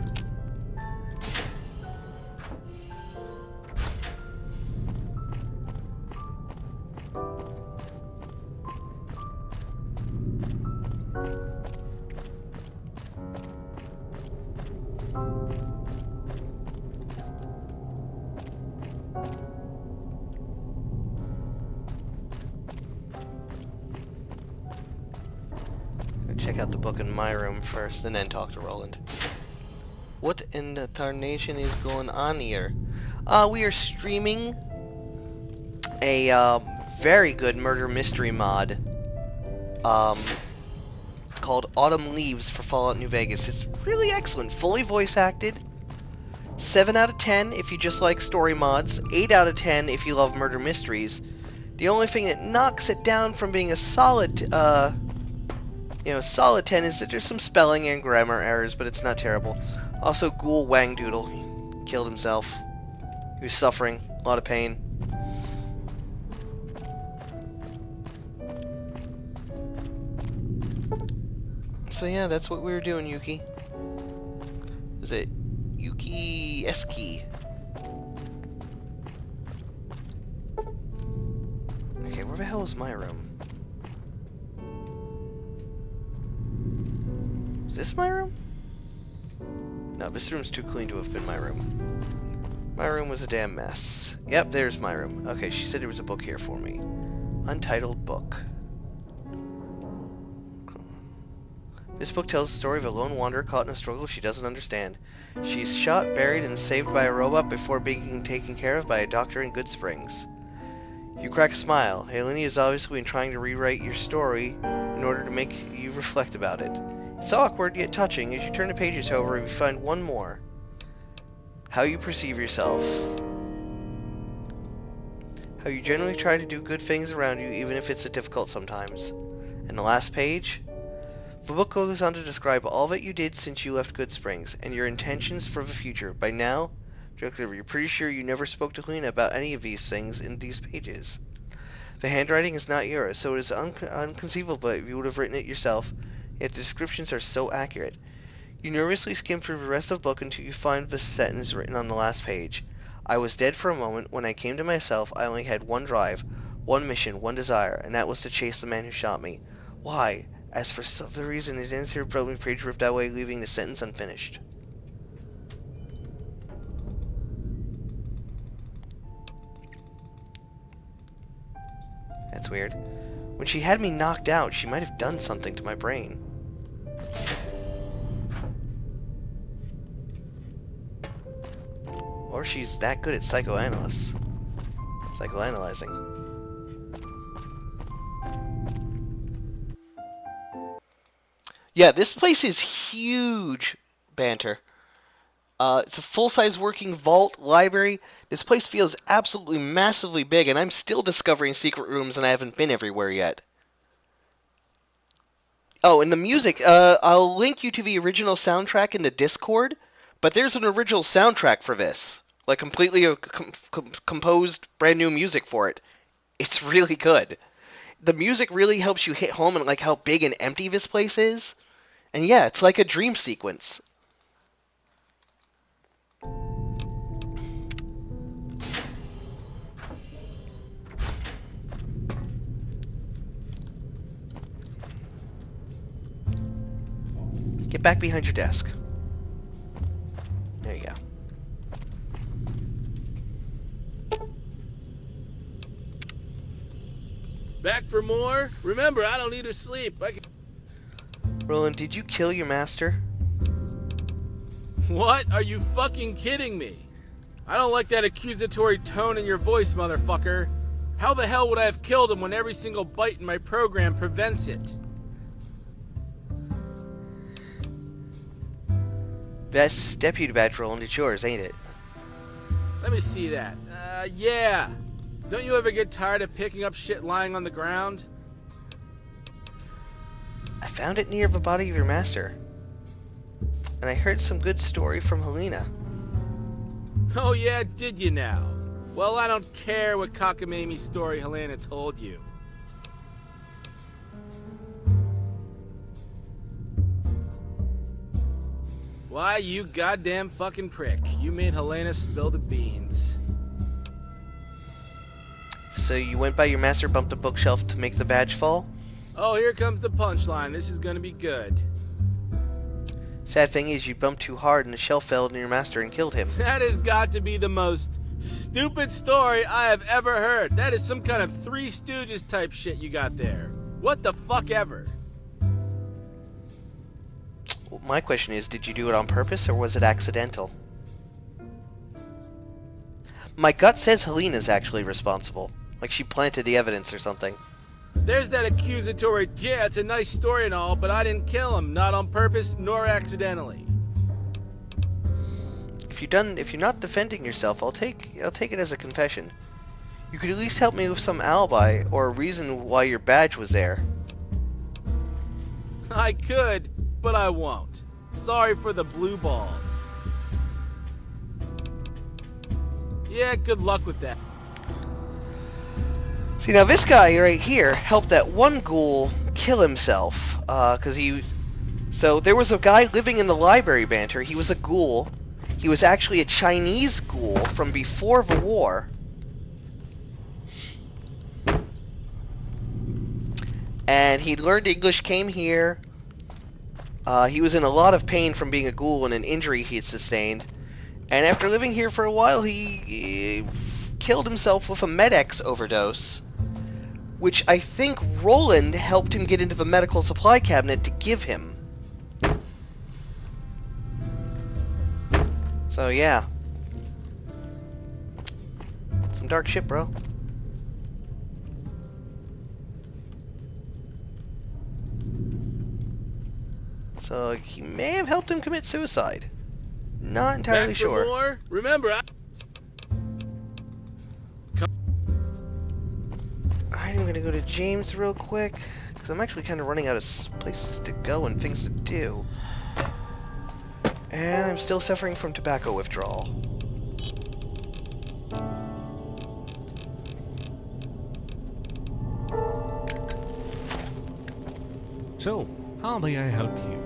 Check out the book in my room first and then talk to Roland. What in the tarnation is going on here? We are streaming a very good murder mystery mod called Autumn Leaves for Fallout New Vegas. It's really excellent, fully voice acted. 7 out of 10 if you just like story mods, 8 out of 10 if you love murder mysteries. The only thing that knocks it down from being a solid solid 10 is that there's some spelling and grammar errors, but it's not terrible. Also, Ghoul Wangdoodle, he killed himself. He was suffering a lot of pain. So yeah, that's what we were doing, Yuki. Is it Yuki Eski? Okay, where the hell is my room? Is this my room? No, this room's too clean to have been my room. My room was a damn mess. Yep, there's my room. Okay, she said there was a book here for me. Untitled book. This book tells the story of a lone wanderer caught in a struggle she doesn't understand. She's shot, buried, and saved by a robot before being taken care of by a doctor in Good Springs. You crack a smile. Helene has obviously been trying to rewrite your story in order to make you reflect about it. It's awkward yet touching. As you turn the pages, however, you find one more. How you perceive yourself. How how you generally try to do good things around you even if it's difficult sometimes. And the last page? The book goes on to describe all that you did since you left Good Springs, and your intentions for the future. By now, you're pretty sure you never spoke to Helena about any of these things in these pages. The handwriting is not yours, so it is inconceivable if you would have written it yourself, yet the descriptions are so accurate. You nervously skim through the rest of the book until you find the sentence written on the last page. I was dead for a moment. When I came to myself, I only had one drive, one mission, one desire, and that was to chase the man who shot me. Why? As for some reason, it ends here, broken page ripped away, leaving the sentence unfinished. That's weird. When she had me knocked out, she might have done something to my brain. Or she's that good at psychoanalyzing. Yeah, this place is huge, Banter. It's a full-size working vault, library. This place feels absolutely massively big, and I'm still discovering secret rooms, and I haven't been everywhere yet. Oh, and the music, I'll link you to the original soundtrack in the Discord, but there's an original soundtrack for this. Like, completely composed brand new music for it. It's really good. The music really helps you hit home on, like, how big and empty this place is. And yeah, it's like a dream sequence. Get back behind your desk. There you go. Back for more? Remember, I don't need her sleep. Roland, did you kill your master? What? Are you fucking kidding me? I don't like that accusatory tone in your voice, motherfucker. How the hell would I have killed him when every single byte in my program prevents it? Best deputy badge, Roland. It's yours, ain't it? Let me see that. Yeah. Don't you ever get tired of picking up shit lying on the ground? I found it near the body of your master. And I heard some good story from Helena. Oh yeah, did you now? Well, I don't care what cockamamie story Helena told you. Why, you goddamn fucking prick. You made Helena spill the beans. So you went by your master, bumped a bookshelf to make the badge fall? Oh, here comes the punchline. This is gonna be good. Sad thing is, you bumped too hard and the shelf fell into your master and killed him. That has got to be the most stupid story I have ever heard. That is some kind of Three Stooges type shit you got there. What the fuck ever? Well, my question is, did you do it on purpose or was it accidental? My gut says Helena's actually responsible. Like she planted the evidence or something. There's that accusatory, yeah, it's a nice story and all, but I didn't kill him, not on purpose nor accidentally. If you're not defending yourself, I'll take it as a confession. You could at least help me with some alibi or a reason why your badge was there. I could, but I won't. Sorry for the blue balls. Yeah, good luck with that. See, now this guy right here helped that one ghoul kill himself, so there was a guy living in the library, Banter. He was a ghoul. He was actually a Chinese ghoul from before the war. And he learned English, came here. He was in a lot of pain from being a ghoul and an injury he had sustained. And after living here for a while, he killed himself with a Med-X overdose, which I think Roland helped him get into the medical supply cabinet to give him. So yeah. Some dark shit, bro. So he may have helped him commit suicide. Not entirely Back for sure. more? Remember, Alright, I'm gonna go to James real quick, because I'm actually kind of running out of places to go and things to do. And I'm still suffering from tobacco withdrawal. So, how may I help you?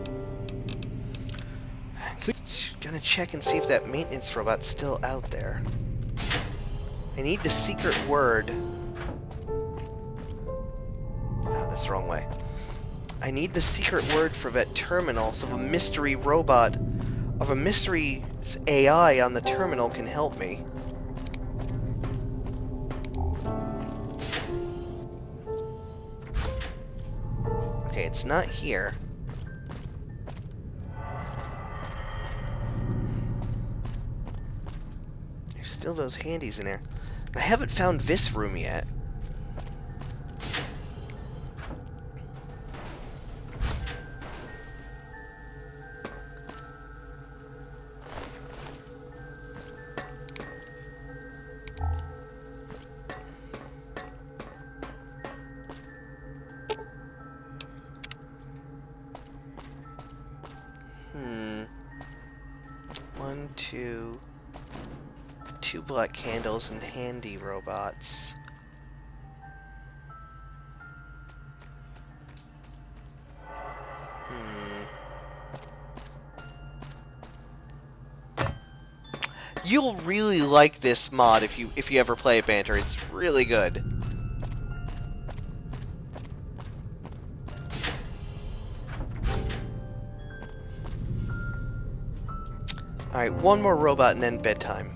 I'm gonna check and see if that maintenance robot's still out there. I need the secret word. No, that's the wrong way. I need the secret word for that terminal so a mystery robot of a mystery AI on the terminal can help me. Okay, it's not here. There's still those handies in there. I haven't found this room yet. Two black candles and handy robots. You'll really like this mod if you ever play it, Banter. It's really good. Alright, one more robot and then bedtime.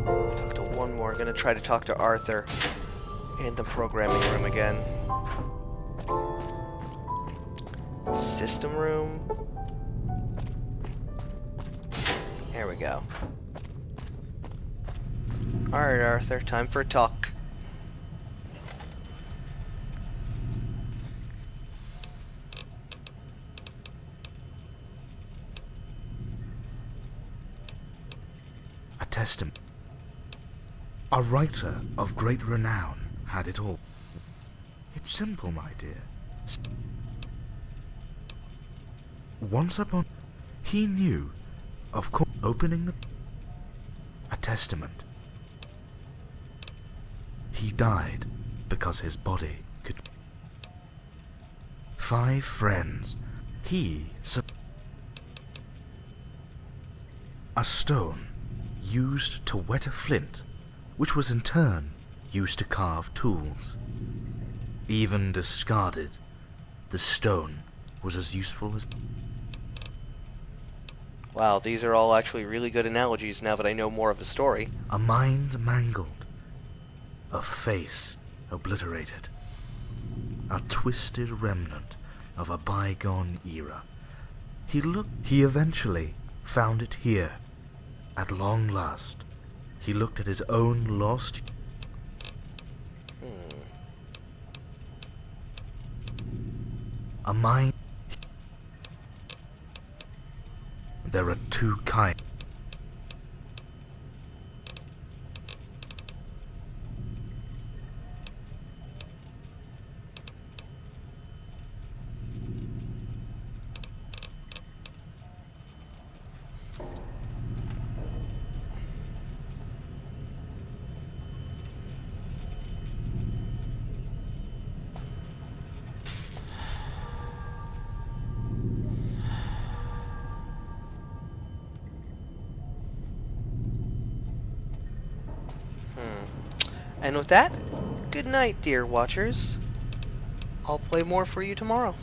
Talk to one more. I'm gonna try to talk to Arthur in the programming room again. System room. There we go. Alright, Arthur, time for a talk. A testament. A writer of great renown had it all. It's simple, my dear. Once upon, he knew, of course, opening a testament. He died because his body could. 5 friends. A stone used to wet a flint, which was in turn used to carve tools. Even discarded, the stone was as useful as... Wow, these are all actually really good analogies now that I know more of the story. A mind mangled, a face obliterated, a twisted remnant of a bygone era. He eventually found it here. At long last, he looked at his own lost... A mind... There are 2 kinds. And with that, good night, dear watchers. I'll play more for you tomorrow.